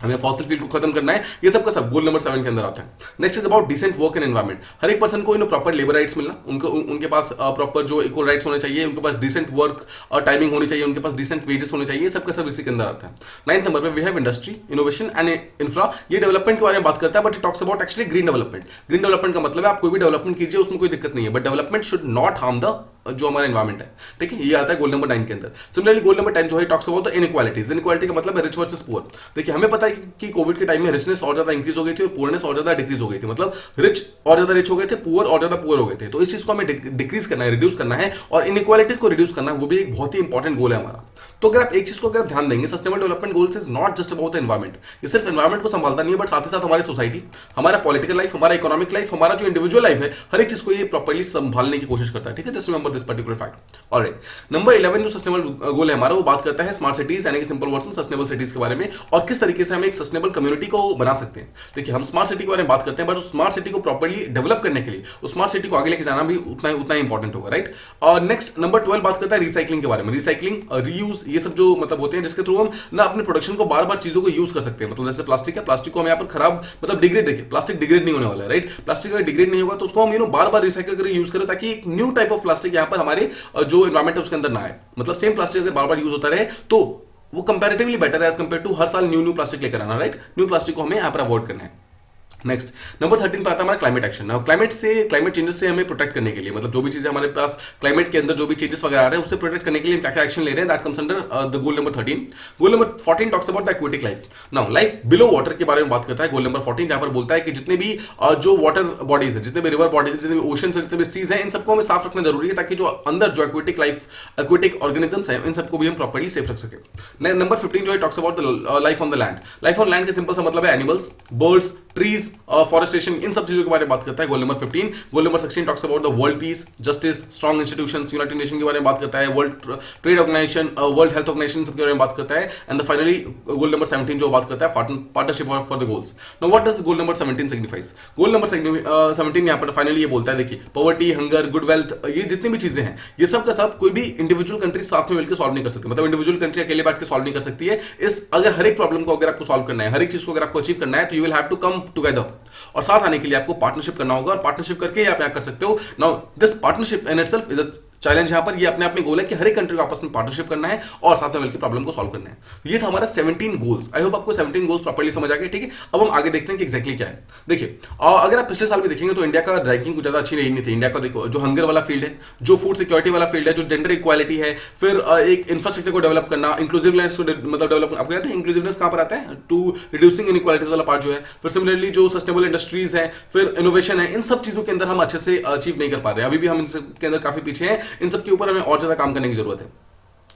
हमें फॉसिल फ्यूल को खत्म करना है, ये सब का सब गोल नंबर 7 के अंदर आता है। Next is about decent work and environment, हर एक पर्सन को प्रॉपर लेबर राइट्स मिलना, उनके पास प्रॉपर जो इक्वल राइट्स होने चाहिए, उनके पास डिसेंट वर्क टाइमिंग होनी चाहिए, उनके पास डिसेंट वेजेस होने चाहिए, सब का सब इसी के अंदर आता है। 9th नंबर पे we have industry, innovation and infra, ये डेवलपमेंट के बारे में बात करता है, but it talks about actually green development. Green development का मतलब है आप कोई भी डेवलपमेंट कीजिए उसमें कोई दिक्कत नहीं है, but development should not harm the जो हमारा एनवायरमेंट है, ठीक है, ये आता है गोल नंबर 9 के अंदर। सिमिलरली गोल नंबर 10 जो है talks about the inequalities. Inequality का मतलब है रिच वर्सेस पुअर। देखिए हमें पता है कि कोविड के टाइम में रिचनेस और ज्यादा इंक्रीज हो गई थी और पुअरनेस और ज्यादा डिक्रीज हो गई थी, मतलब रिच और ज्यादा रिच हो गए थे, पुअर और ज्यादा पुअर हो गए थे। तो इस चीज को हमें डिक्रीज करना है, रिड्यूस करना है, और इनइक्वालिटीज को रिड्यूस करना है, वो भी एक बहुत ही इंपॉर्टेंट गोल है हमारा। तो अगर आप एक चीज को अगर ध्यान देंगे, sustainable development goals is not just about the environment. ये सिर्फ एनवायरमेंट को संभालता नहीं है, बट साथ ही साथ हमारी सोसाइटी, हमारा पॉलिटिकल लाइफ, हमारा इकोनॉमिक लाइफ, हमारा जो इंडिविजुअल लाइफ है, हर एक चीज को ये प्रॉपर्ली संभालने की कोशिश करता है, ठीक है। Just remember this particular fact. Alright, number 11 जो सस्टेनेबल गोल है हमारा, वो बात करता है स्मार्ट सिटीज, यानी कि सिंपल वर्ड्स में सस्टेनेबल सिटीज के बारे में, और किस तरीके से हम एक सस्टेनेबल कम्युनिटी को बना सकते हैं। देखिए हम स्मार्ट सिटी के बारे में बात करते हैं, बट उस स्मार्ट सिटी को प्रॉपर्ली डेवलप करने के लिए, उस स्मार्ट सिटी को आगे लेके जाना भी उतना ही इंपॉर्टेंट होगा, राइट। और नेक्स्ट नंबर 12 बात करता है रिसाइकलिंग के बारे में। रिसाइकलिंग, रीयूज, ये सब जो मतलब होते हैं जिसके थ्रू हम ना अपने प्रोडक्शन को बार बार चीजों को यूज कर सकते हैं। मतलब जैसे प्लास्टिक है, प्लास्टिक को हम यहाँ पर खराब मतलब डिग्रेड, देखिए प्लास्टिक डिग्रेड नहीं होने वाला है, राइट। प्लास्टिक अगर डिग्रेड नहीं होगा तो उसको हम बार बार रिसाइकल करके यूज करें, ताकि एक न्यू टाइप ऑफ प्लास्टिक यहाँ पर हमारे जो एनवायरमेंट है उसके अंदर ना आए। मतलब सेम प्लास्टिक अगर बार बार यूज होता रहे तो वो कंपैरेटिवली बेटर है एज कंपेयर टू हर साल न्यू प्लास्टिक लेकर आना, राइट। न्यू प्लास्टिक को हमें यहाँ पर अवॉइड करना है। नेक्स्ट नंबर 13 पे आता है हमारा क्लाइमेट एक्शन। क्लाइमेट चेंजेस से हमें प्रोटेक्ट करने के लिए, मतलब जो भी चीजें हमारे पास क्लाइमेट के अंदर जो भी चेंजेस वगैरह आ रहे हैं उससे प्रोटेक्ट करने के लिए हम क्या एक्शन ले रहे हैं, that comes under the goal number 13। Goal number 14 talks about the aquatic life. Now life below water के बारे में बात करता है गोल नंबर 14, जहां पर बोलता है कि जितने भी जो वाटर बॉडीज है, जितने भी रिवर बॉडीज, जितने भी ओशन है, जितने भी सीज हैं, इन सबको हमें साफ रखना जरूरी है, ताकि जो अंदर जो एक्वेटिक लाइफ, एक्वेटिक ऑर्गेनिजम्स हैं, इन सबको भी हम प्रॉपर्ली सेफ रख सके। नंबर 15 जो है talks about the life on the land. Life on land के सिंपल सा मतलब है एनिमल्स, बर्ड्स, ट्रीज, फॉरेस्टेशन, इन सब चीजों के बारे में बात करता है goal number 15। Goal number 16 talks about the world peace, justice, strong institutions, United Nation के बारे में बात करता है, world trade organization, world health organization सबके बारे में बात करता है। एंड फाइनली गोल नंबर 17 जो बात करता है partnership for the goals. Now what does goal number 17 signifies? Goal number 17 यहाँ पर फाइनली ये बोलता है, देखिए पॉवर्टी, हंगर, गुड वेल्थ, ये जितनी भी चीजें हैं, ये सब का सब कोई भी इंडिविजुअल कंट्री साथ में मिलकर सॉल्व नहीं कर सकती। मतलब इंडिविजुअल कंट्री अकेले बैठ के सॉल्व नहीं कर सकती है। इस अगर हर एक प्रॉब्लम को अगर आपको सॉल्व करना है, हर एक चीज को अगर आपको अचीव करना है, तो you will have to come together, और साथ आने के लिए आपको पार्टनरशिप करना होगा, और पार्टनरशिप करके ही आप यहाँ कर सकते हो। Now this partnership in itself is a challenge. यहाँ पर ये अपने आप में गोल है कि हर एक कंट्री को आपस में पार्टनरशिप करना है और साथ में मिलकर प्रॉब्लम को सॉल्व करना है। ये था हमारा 17 गोल्स। आई होप आपको 17 गोल्स प्रॉपर्ली समझ आ गए, ठीक है। अब हम आगे देखते हैं कि एग्जैक्टली क्या है। देखिए अगर आप पिछले साल भी देखेंगे तो इंडिया का रैंकिंग कुछ ज्यादा अच्छी नहीं थी। इंडिया का देखो जो हंगर वाला फील्ड है, जो फूड सिक्योरिटी वाला फील्ड है, जो जेंडर इक्वालिटी है, फिर एक इंफ्रास्ट्रक्चर को डेवलप करना, इंक्लूसिवनेस को मतलब डेवलप, आपको याद है इंक्लूसिवनेस कहां पर आता है? टू रिड्यूसिंग इनइक्वालिटीज वाला पार्ट जो है। फिर सिमिलरली जो सस्टेनेबल इंडस्ट्रीज है, फिर इनोवेशन है, इन सब चीजों के अंदर हम अच्छे से अचीव नहीं कर पा रहे हैं। अभी भी हम इन सब के अंदर काफी पीछे हैं। इन सब के ऊपर हमें और ज्यादा काम करने की जरूरत है।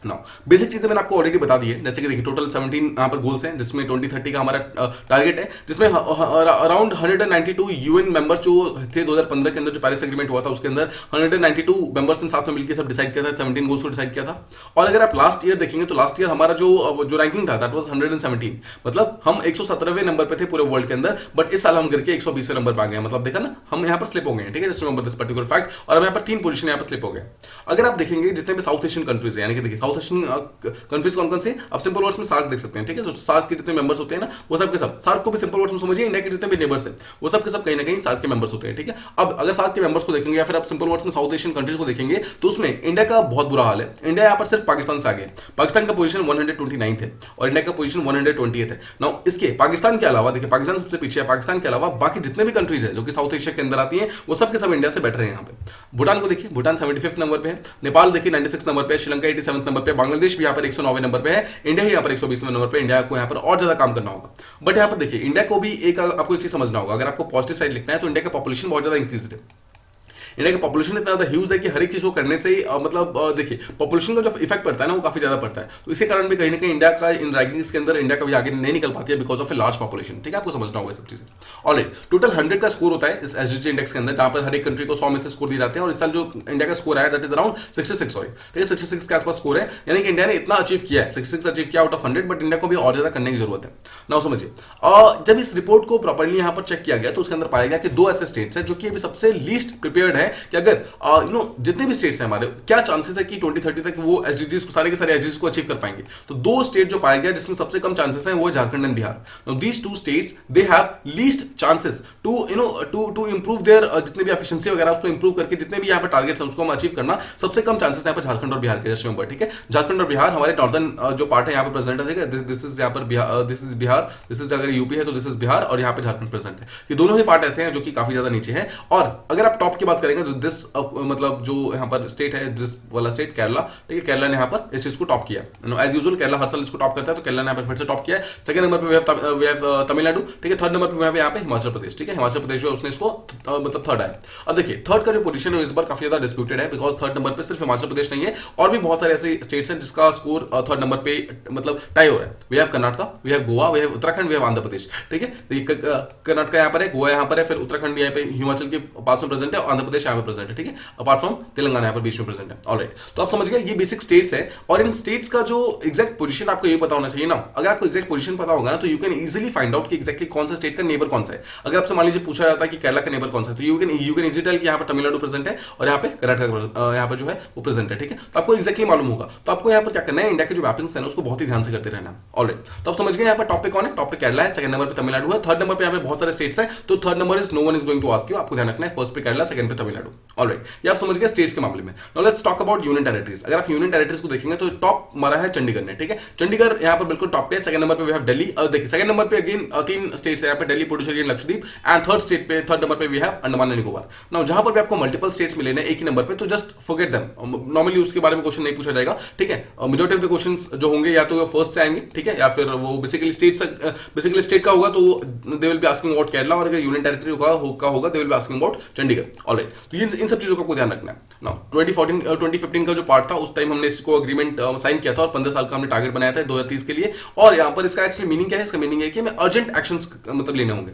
नाउ बेसिक चीजें मैंने आपको ऑलरेडी बता दी है, जैसे कि देखिए टोटल 17 यहाँ पर गोल्स हैं, जिसमें 2030 का हमारा टारगेट है, जिसमें अराउंड 192 यूएन मेंबर्स जो थे 2015 के अंदर जो पेरिस एग्रीमेंट हुआ था उसके अंदर 192 मेंबर्स ने साथ में मिलकर सब डिसाइड किया था, 17 गोल्स को डिसाइड किया था। और अगर आप लास्ट ईयर देखेंगे तो लास्ट ईयर हमारा जो रैंकिंग था दैट वाज 117, मतलब हम 117वें नंबर पे थे पूरे वर्ल्ड के अंदर, बट इस साल हम गिर के 120वें नंबर पे आ गए। मतलब देखा ना, हम यहाँ पर स्लिप हो गए, ठीक है। Just remember this particular fact. और हम यहाँ पर 3 पोजीशन यहाँ पर स्लिप हो गए। अगर आप देखेंगे जितने भी साउथ एशियन कंट्रीज है, यानी कि देखिए साउथ एशियन कंट्रीज कौन कौन से, आप सिंपल वर्ड्स में सार्क देख सकते हैं, ठीक है। सार्क के जितने मेंबर्स होते हैं ना, वो सब के सब, सार्क को भी सिंपल वर्ड्स में समझिए, इंडिया के जितने भी नेबर्स हैं वो सब के सब कहीं ना कहीं सार्क के मेंबर्स होते हैं, ठीक है। अब अगर सार्क के मेंबर्स को देखेंगे या फिर आप सिंपल वर्ड्स में साउथ एशियन कंट्रीज को देखेंगे तो उसमें इंडिया का बहुत बुरा हाल है। इंडिया यहाँ पर सिर्फ पाकिस्तान से आगे है। पाकिस्तान का पोजीशन 129 है और इंडिया का पोजीशन 120 है। नाउ इसके पाकिस्तान के अलावा देखिए, पाकिस्तान सबसे पीछे है, पाकिस्तान के अलावा बाकी जितने भी कंट्रीज है जो कि साउथ एशिया के अंदर आती है, वो सब के सब इंडिया से बेटर है। यहाँ पे भूटान को देखिए, भूटान 75 नंबर पे है, नेपाल देखिए 96 नंबर पे, श्रीलंका 87 नंबर पे, बांग्लादेश भी यहाँ पर 109 नंबर पे है, इंडिया ही यहाँ पर 120वें नंबर पे। इंडिया को यहाँ पर और ज्यादा काम करना होगा। बट यहाँ पर देखिए इंडिया को भी एक आपको एक चीज समझना होगा, अगर आपको पॉजिटिव साइड लिखना है तो इंडिया का पॉपुलेशन बहुत ज्यादा इंक्रीज है। इंडिया का पॉपुलेशन इतना ज्यादा ह्यूज है कि हर एक चीज को करने से मतलब देखिए पॉपुलेशन का जो इफेक्ट पड़ता है ना वो काफी ज्यादा पड़ता है। तो इसी कारण भी कहीं ना कहीं इंडिया का इन रैंकिंग्स के अंदर इंडिया कभी आगे नहीं निकल पाती है because of a large population, ठीक है। आपको समझना होगा सब चीजें। ऑलराइट, टोटल 100 का स्कोर होता है इस एसडीजी इंडेक्स के अंदर, जहां पर हर एक कंट्री को 100 में से स्कोर दिए जाते हैं। और इस साल जो इंडिया का स्कोर आया दैट इज अराउंड 66, सॉरी, ठीक है, 66 के आसपास स्कोर है। यानी कि इंडिया ने इतना अचीव किया है, 66 अचीव किया आउट ऑफ 100, बट इंडिया को भी और ज्यादा करने की जरूरत है। नाउ समझिए, जब इस रिपोर्ट को प्रॉपर्ली यहाँ पर चेक किया गया तो उसके अंदर पाया गया कि 2 ऐसे स्टेट्स हैं जो कि अभी सबसे लीस्ट प्रिपेयर्ड है कि अगर जितने भी स्टेट्स हैं हमारे, क्या चांसेस है कि 2030 तक वो एसडीजीज को, सारे के सारे एसडीजीज को अचीव कर पाएंगे। तो 2 स्टेट जो पाया गया जिसमें सबसे कम चांसेस हैं वो Jharkhand and Bihar. Now these 2 states they have least chances to to improve their जितने भी एफिशिएंसी वगैरह उसको इंप्रूव करके जितने भी यहाँ पर टारगेट्स हैं उसको हम अचीव करना, सबसे कम चांसेस यहाँ पर झारखंड और बिहार के। जस्ट रिमेंबर, ठीक है, झारखंड और बिहार हमारे नॉर्दर्न जो पार्ट है यहाँ पर प्रेजेंट है, ठीक है। दिस इज यहाँ पर Bihar, this is Bihar, this is अगर यूपी है तो दिस इज बिहार, और यहाँ पे झारखंड प्रेजेंट है। ये दोनों ही पार्ट ऐसे हैं जो कि काफी ज्यादा नीचे हैं। और अगर आप टॉप की बात करेंगे करेंगे तो दिस मतलब जो यहाँ पर स्टेट है, दिस वाला स्टेट केरला, ठीक है, केरला ने यहाँ पर इस चीज को टॉप किया। एज यूजुअल केरला हर साल इसको टॉप करता है, तो केरला ने यहाँ पर फिर से टॉप किया है। सेकंड नंबर पे वी हैव तमिलनाडु, ठीक है। थर्ड नंबर पे यहाँ पे हिमाचल प्रदेश, ठीक है। हिमाचल प्रदेश जो उसने इसको मतलब थर्ड है। अब देखिए थर्ड का जो पोजीशन है इस बार काफी ज्यादा डिस्प्यूटेड है, बिकॉज थर्ड नंबर पे सिर्फ हिमाचल प्रदेश नहीं है, और भी बहुत सारे ऐसे स्टेट्स हैं जिसका स्कोर थर्ड नंबर पे मतलब टाई हो रहा है। We have Karnataka, we have Goa, we have Uttarakhand, we have Andhra Pradesh, ठीक है। कर्नाटका यहाँ पर है, गोवा यहाँ पर है, फिर उत्तराखंड यहाँ पे हिमाचल के पास में प्रेजेंट है, और आंध्र प्रदेश यहाँ पे प्रेजेंट है, ठीक है। अपार्ट फ्रॉम तेलंगाना यहाँ पर बीच में प्रेजेंट है। ऑलराइट, तो आप समझ गए ये बेसिक स्टेट्स है, और इन स्टेट्स का जो एग्जैक्ट पोजीशन आपको ये पता होना चाहिए ना। अगर आपको एग्जैक्ट पोजीशन पता होगा ना तो you can easily find out कि एग्जैक्टली कौन सा स्टेट का नेबर कौन सा है। अगर आपसे मान लीजिए पूछा जाता है कि केरला का नेबर कौन सा है, तो यू कैन इजी टेल कि यहाँ पर तमिलनाडु प्रेजेंट है और यहाँ पे कर्नाटक यहाँ पर जो है वो प्रेजेंट है, ठीक है। तो आपको एक्जैक्टली मालूम होगा। तो आपको यहाँ पर क्या करना है, इंडिया के जो मैपिंग्स है ना उसको बहुत ही ध्यान से करते रहना। ऑलराइट, तो आप समझ गए यहाँ पर टॉप पे कौन है, टॉप पे केरला है, सेकंड नंबर पे तमिलनाडु है, थर्ड नंबर पे यहाँ पे बहुत सारे स्टेट्स हैं, तो third number is no one is going to ask you, आपको ध्यान रखना है फर्स्ट पे केरला, सेकंड पे तमिलनाडु। ऑलराइट, ये आप समझ गए स्टेट्स के मामले में। Now let's talk about union territories. अगर आप यूनियन टेरिटरीज को देखेंगे तो टॉप मारा है चंडीगढ़ ने, ठीक है। चंडीगढ़ यहाँ पर बिल्कुल टॉप पे, सेकंड नंबर पे वी हैव दिल्ली। देखिए सेकंड नंबर पे अगेन तीन स्टेट्स है यहाँ पे, Delhi, Puducherry and Lakshadweep, and third number पे we have Andaman and Nicobar. Now जहां पर भी आपको मल्टीपल स्टेट्स मिले एक ही नंबर पे, तो जस्ट फॉरगेट देम, नॉर्मली उसके बारे में क्वेश्चन नहीं पूछा जाएगा, ठीक है। मेजॉरिटी ऑफ द क्वेश्चंस जो होंगे या तो फर्स्ट से आएंगे, ठीक है, या फिर वो बेसिकली स्टेट का होगा तो they will be asking about Kerala, और अगर यूनियन टेरिटरी होगा they will be asking about Chandigarh. Alright, तो इन सब चीजों का आपको ध्यान रखना है। नाउ 2015 का जो पार्ट था उस टाइम हमने इसको अग्रीमेंट साइन किया था, और 15 साल का हमने टारगेट बनाया था 2030 के लिए। और यहाँ पर इसका एक्चुअली मीनिंग क्या है, इसका मीनिंग है कि हमें अर्जेंट एक्शंस मतलब लेने होंगे।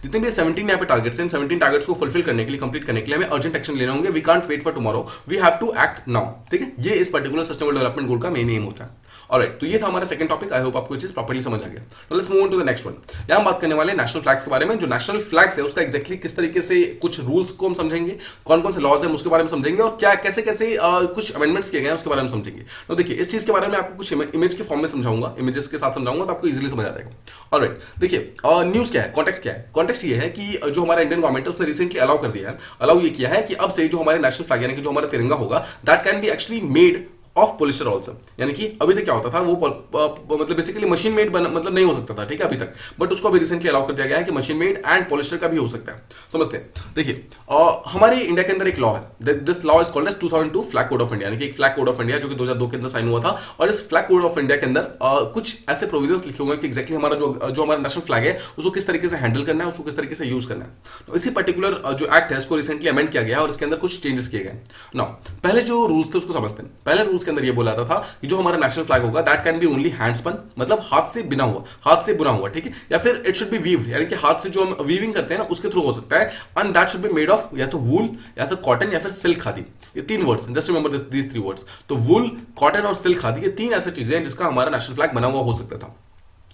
जितने भी 17 यहाँ पे टारगेट्स हैं, 17 टारगेट्स को फुलफिल करने के लिए, कंप्लीट करने के लिए हमें अर्जेंट एक्शन लेने होंगे। We can't wait for tomorrow, we have to act now, ठीक है। ये इस पर्टिकुलर सस्टेनेबल डेवलपमेंट गोल का मेन एम होता है। ऑलराइट, तो ये था हमारा सेकंड टॉपिक। आई होप आपको ये चीज प्रॉपर्ली समझ आ गया। तो let's move on to the next one. यहां हम बात करने वाले नेशनल फ्लैग्स के बारे में। जो नेशनल फ्लैग्स है उसका एक्जैक्टली किस तरीके से कुछ रूल्स को हम समझेंगे, कौन कौन से लॉज है उसके बारे में समझेंगे, और क्या कैसे कैसे कुछ अमेंडमेंट्स किए गए हैं उसके बारे में समझेंगे। तो देखिए इस चीज के बारे में आपको कुछ इमेज के फॉर्म में समझाऊंगा, इमेजेस के साथ समझाऊंगा, तो आपको इजीली समझ आ जाएगा। ऑलराइट, देखिए न्यूज क्या है, कॉन्टेक्स्ट क्या है। कॉन्टेक्स्ट ये है कि जो हमारा इंडियन गवर्नमेंट है उसने रिसेंटली अलाउ कर दिया है, अलाउ ये किया है कि अब से जो हमारे नेशनल फ्लैग यानी कि जो हमारा तिरंगा होगा, that can be actually made of polyester also. यानी कि अभी तक क्या होता था वो मतलब बेसिकली मशीन मेड मतलब नहीं हो सकता था, ठीक है, अभी तक, बट उसको अभी रिसेंटली अलाउ कर दिया गया है कि मशीन मेड एंड पॉलिस्टर का भी हो सकता है। समझते हैं, देखिए हमारे इंडिया के अंदर एक लॉ है, this law is called as 2002 flag code of India, यानी कि एक फ्लैग कोड ऑफ इंडिया जो कि 2002 के अंदर साइन हुआ था। और इस फ्लैग कोड ऑफ इंडिया के अंदर कुछ ऐसे प्रोविजंस लिखे हुए हैं कि एक्जैक्टली हमारा जो हमारा नेशनल फ्लैग है उसको किस तरीके से हैंडल करना है, उसको किस तरीके से यूज करना है। तो इसी पर्टिकुलर जो एक्ट है उसको रिसेंटली अमेंड किया गया है और इसके अंदर कुछ चेंजेस किए गए। नाउ पहले जो रूल्स थे उसको समझते हैं। पहले रूल्स के अंदर ये बोला था कि जो हमारा नेशनल फ्लैग होगा that can be only handspun, मतलब हाथ से बिना हुआ, हाथ से बुना हुआ, ठीक है, या फिर इट शुड बी वीव्ड, यानी कि हाथ से जो हम वीविंग करते हैं ना उसके थ्रू हो सकता है। And that should be made of या तो वूल या तो कॉटन या फिर सिल्क खादी। ये तीन words, just remember these three words. तो वूल, कॉटन और सिल्क खादी, ये तीन ऐसी चीजें हैं जिसका हमारा नेशनल फ्लैग बना हुआ हो सकता था।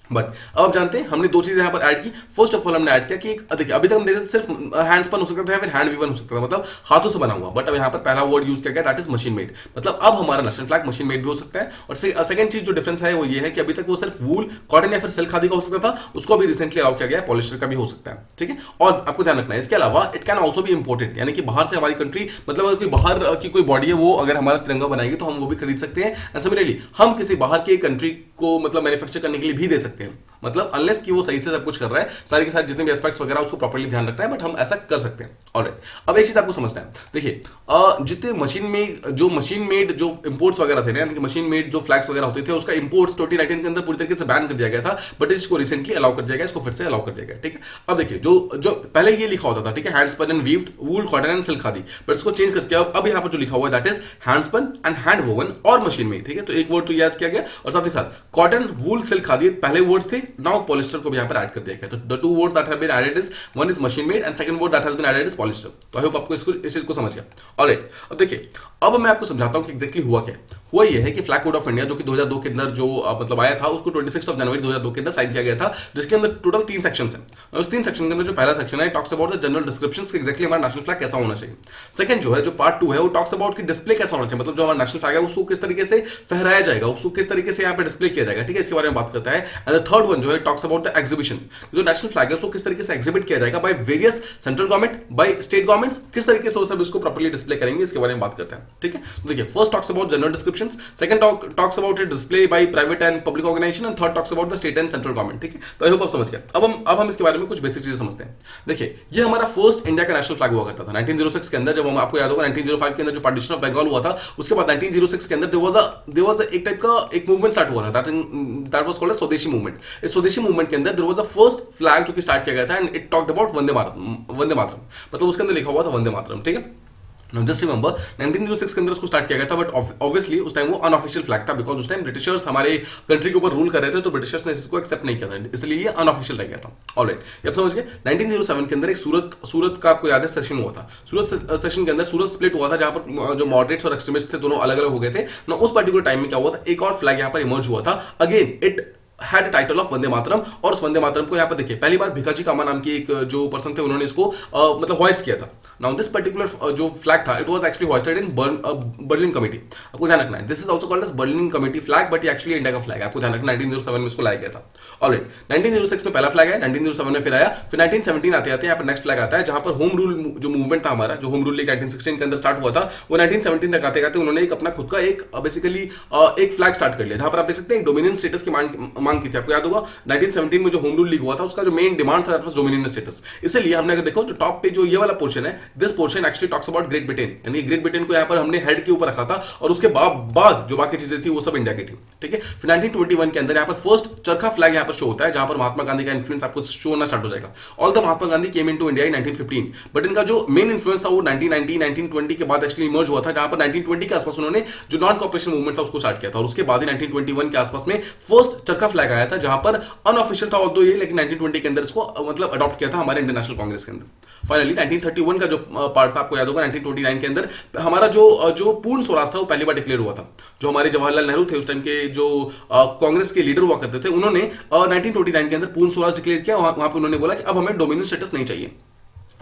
बट अब आप जानते हैं हमने दो चीजें यहां पर ऐड की। फर्स्ट ऑफ ऑल हमने ऐड किया कि देखिए अभी तक हम देखते सिर्फ हैंड्सपन हो सकता था या फिर हैंड वीवन हो सकता था, मतलब हाथों से बना हुआ। बट अब यहां पर पहला वर्ड यूज किया गया दैट इज मशीन मेड, मतलब अब हमारा नेशनल फ्लैग मशीन मेड भी हो सकता है। और सेकंड चीज जो डिफरेंस है वो ये है कि अभी तक वो सिर्फ वूल, कॉटन या फिर सिल्क खादी का हो सकता था, उसको अभी रिसेंटली अलाउ किया गया पॉलिस्टर का भी हो सकता है, ठीक है। और आपको ध्यान रखना है इसके अलावा it can also be imported, यानी कि बाहर से हमारी कंट्री, मतलब अगर कोई बाहर की कोई बॉडी है वो अगर हमारा तिरंगा बनाएगी तो हम वो भी खरीद सकते हैं। एंड सिमिलरली हम किसी बाहर के कंट्री को मतलब मैन्युफैक्चर करने के लिए भी दे सकते हैं, मतलब अनलेस कि वो सही से सब कुछ कर रहा है, सारे के सारे जितने भी एस्पेक्ट्स वगैरह उसको प्रॉपर्ली ध्यान रखना है, बट हम ऐसा कर सकते हैं। ऑलराइट, अब एक चीज आपको समझना है, देखिए जितने मशीन मेड जो इंपोर्ट्स वगैरह थे ना, यानी कि मशीन मेड जो फ्लैग्स वगैरह होते थे उसका इंपोर्ट्स 2019 के अंदर पूरी तरीके से बैन कर दिया गया था, बट इसको रिसेंटली अलाउ कर दिया गया, इसको फिर से अलाउ कर दिया गया, ठीक है। अब देखिए जो पहले ये लिखा होता था, ठीक है, handspun and weaved, wool, cotton and silk khadi, but इसको चेंज करके अब यहाँ पर जो लिखा हुआ है that is handspun and hand woven और मशीन मेड, ठीक है। तो एक वर्ड तो याद किया गया और साथ ही साथ कॉटन, वूल, सिल्क खादी पहले वर्ड्स थे, नाउ पॉलिस्टर को भी यहाँ पर ऐड कर दिया गया। तो the two words that have been added is, one is machine made and second word that has been added is polyester. तो आई होप आपको इस चीज को समझ गया। ऑलराइट, अब देखिए अब मैं आपको समझाता हूं कि एग्जैक्टली हुआ क्या। हुआ ये है कि फ्लैग कोड ऑफ इंडिया जो कि 2002 के अंदर जो मतलब आया था उसको 26 जनवरी 2002 के अंदर साइन किया गया था, जिसके अंदर टोटल 3 सेक्शंस हैं। उस 3 सेक्शन के अंदर जो पहला सेक्शन है talks about the general descriptions कि एग्जैक्टली हमारा नेशनल फ्लैग कैसा होना चाहिए। सेकंड जो है जो पार्ट 2 है वो टॉक्स अबाउट कि डिस्प्ले कैसा होना चाहिए, मतलब जो हमारा नेशनल फ्लैग है उसको किस तरीके से फहराया जाएगा, उसको किस तरीके से यहाँ पे डिस्प्ले किया जाएगा, ठीक है, इसके बारे में बात करता है। एंड द थर्ड 1 जो है टॉक्स अबाउट द एग्जीबिशन, जो नेशनल फ्लैग है उसको किस तरीके से एग्जिबिट किया जाएगा by various central government, by state governments, किस तरीके से वो सब इसको प्रॉपर्ली डिस्प्ले करेंगे इसके बारे में बात करते हैं, ठीक है। तो देखिए first talks about general descriptions, second talks about it display by private and public organization, and third talks about the state and central government, ठीक है। तो आई होप आप समझ गए। अब हम इसके बारे में कुछ बेसिक चीजें समझते हैं। देखिए ये हमारा फर्स्ट इंडिया का नेशनल फ्लैग हुआ करता था 1906 के अंदर, जब हम आपको याद होगा 1905 के अंदर जो पार्टीशन ऑफ बंगाल हुआ था, उसके बाद 1906 के अंदर देयर वाज एक टाइप का एक मूवमेंट स्टार्ट हुआ था, that was called Swadeshi movement. इस स्वदेशी मूवमेंट के अंदर there was a first flag जो कि स्टार्ट किया गया था, and it talked about Vande Mataram, मतलब उसके अंदर लिखा हुआ था वंदे मातरम, ठीक है। Now just remember 1906 के अंदर उसको स्टार्ट किया गया था, बट ऑब्वियसली उस टाइम वो अनऑफिशियल फ्लैग था, बिकॉज उस टाइम ब्रिटिशर्स हमारे कंट्री के ऊपर रूल कर रहे थे, तो ब्रिटिशर्स ने इसको एक्सेप्ट नहीं किया था, इसलिए ये अनऑफिशियल रह गया था। ऑलराइट, अब समझ गए। 1907 के अंदर एक सूरत का आपको याद है सेशन हुआ था। सूरत सेशन के अंदर सूरत स्प्लिट हुआ था, जहां पर जो मॉडरेट्स और एक्सट्रीमिस्ट थे दोनों अलग अलग हो गए थे ना। उस पर्टिकुलर टाइम में क्या हुआ था, एक और फ्लैग यहाँ पर इमर्ज हुआ था, again it had title of Vande Mataram, और उस वंदे मातरम को यहाँ पर देखिए पहली बार भिकाजी कामा नाम की एक जो पर्सन थे उन्होंने इसको मतलब होइस्ट किया था। नाउ दिस पर्टिकुलर जो फ्लैग था it was actually hoisted in Berlin committee, आपको ध्यान रखना है। This is also called as Berlin committee flag, but ये एक्चुअली इंडिया का फ्लैग है, आपको ध्यान रखना। 1907 में इसको लाया गया था। ऑलराइट, 1906 में पहला फ्लैग है, 1907 में फिर आया, फिर 1917 आते आते यहाँ पर नेक्स्ट फ्लैग आता है, जहां पर होम रूल जो मूवमेंट था हमारा, जो होम रूल लीग 1916 के अंदर स्टार्ट हुआ था, वो 1917 तक आते आते उन्होंने एक अपना खुद का एक बेसिकली एक फ्लैग स्टार्ट कर लिया, जहां पर आप देख सकते हैं डोमिनियन स्टेटस की मांग की थी। आपको याद होगा 1917 में जो होम रूल लीग हुआ था उसका जो मेन डिमांड था दैट वाज डोमिनियन स्टेटस। इसलिए हमने अगर देखो जो टॉप पे जो ये वाला पोर्शन है, this portion actually talks about great Britain, यानी ग्रेट ब्रिटेन को यहाँ पर हमने हेड के ऊपर रखा था, और उसके बाद जो बाकी चीजें थी वो सब इंडिया की थी, ठीक है। फिर 1921 के अंदर यहाँ पर फर्स्ट चरखा फ्लैग यहाँ पर शो होता है, जहां पर महात्मा गांधी का इन्फ्लुएंस आपको शो होना स्टार्ट हो जाएगा। All the Mahatma Gandhi came into India in 1915, but इनका जो मेन इन्फ्लुएंस था वो 1919 1920 के बाद एक्चुअली इमर्ज हुआ था, जहां पर 1920 के आसपास उन्होंने जो नॉन कॉर्पोरेशन मूवमेंट था उसको स्टार्ट किया था, और उसके बाद ही 1921 के आसपास में फर्स्ट चरखा फ्लैग आया था, जहां पर अनऑफिशियल था ऑल्दो ये, लेकिन 1920 के अंदर इसको मतलब अडॉप्ट किया था हमारे इंडियन नेशनल कांग्रेस के अंदर। फाइनली 1931 का जो पार्ट था आपको याद होगा, 1929 के अंदर हमारा जो पूर्ण स्वराज था वो पहली बार डिक्लेयर हुआ था। जो हमारे जवाहरलाल नेहरू थे उस टाइम के जो कांग्रेस के लीडर हुआ करते थे, उन्होंने 1929 के अंदर पूर्ण स्वराज डिक्लेयर किया। वहां पे उन्होंने बोला कि अब हमें डोमिनियन स्टेटस नहीं चाहिए,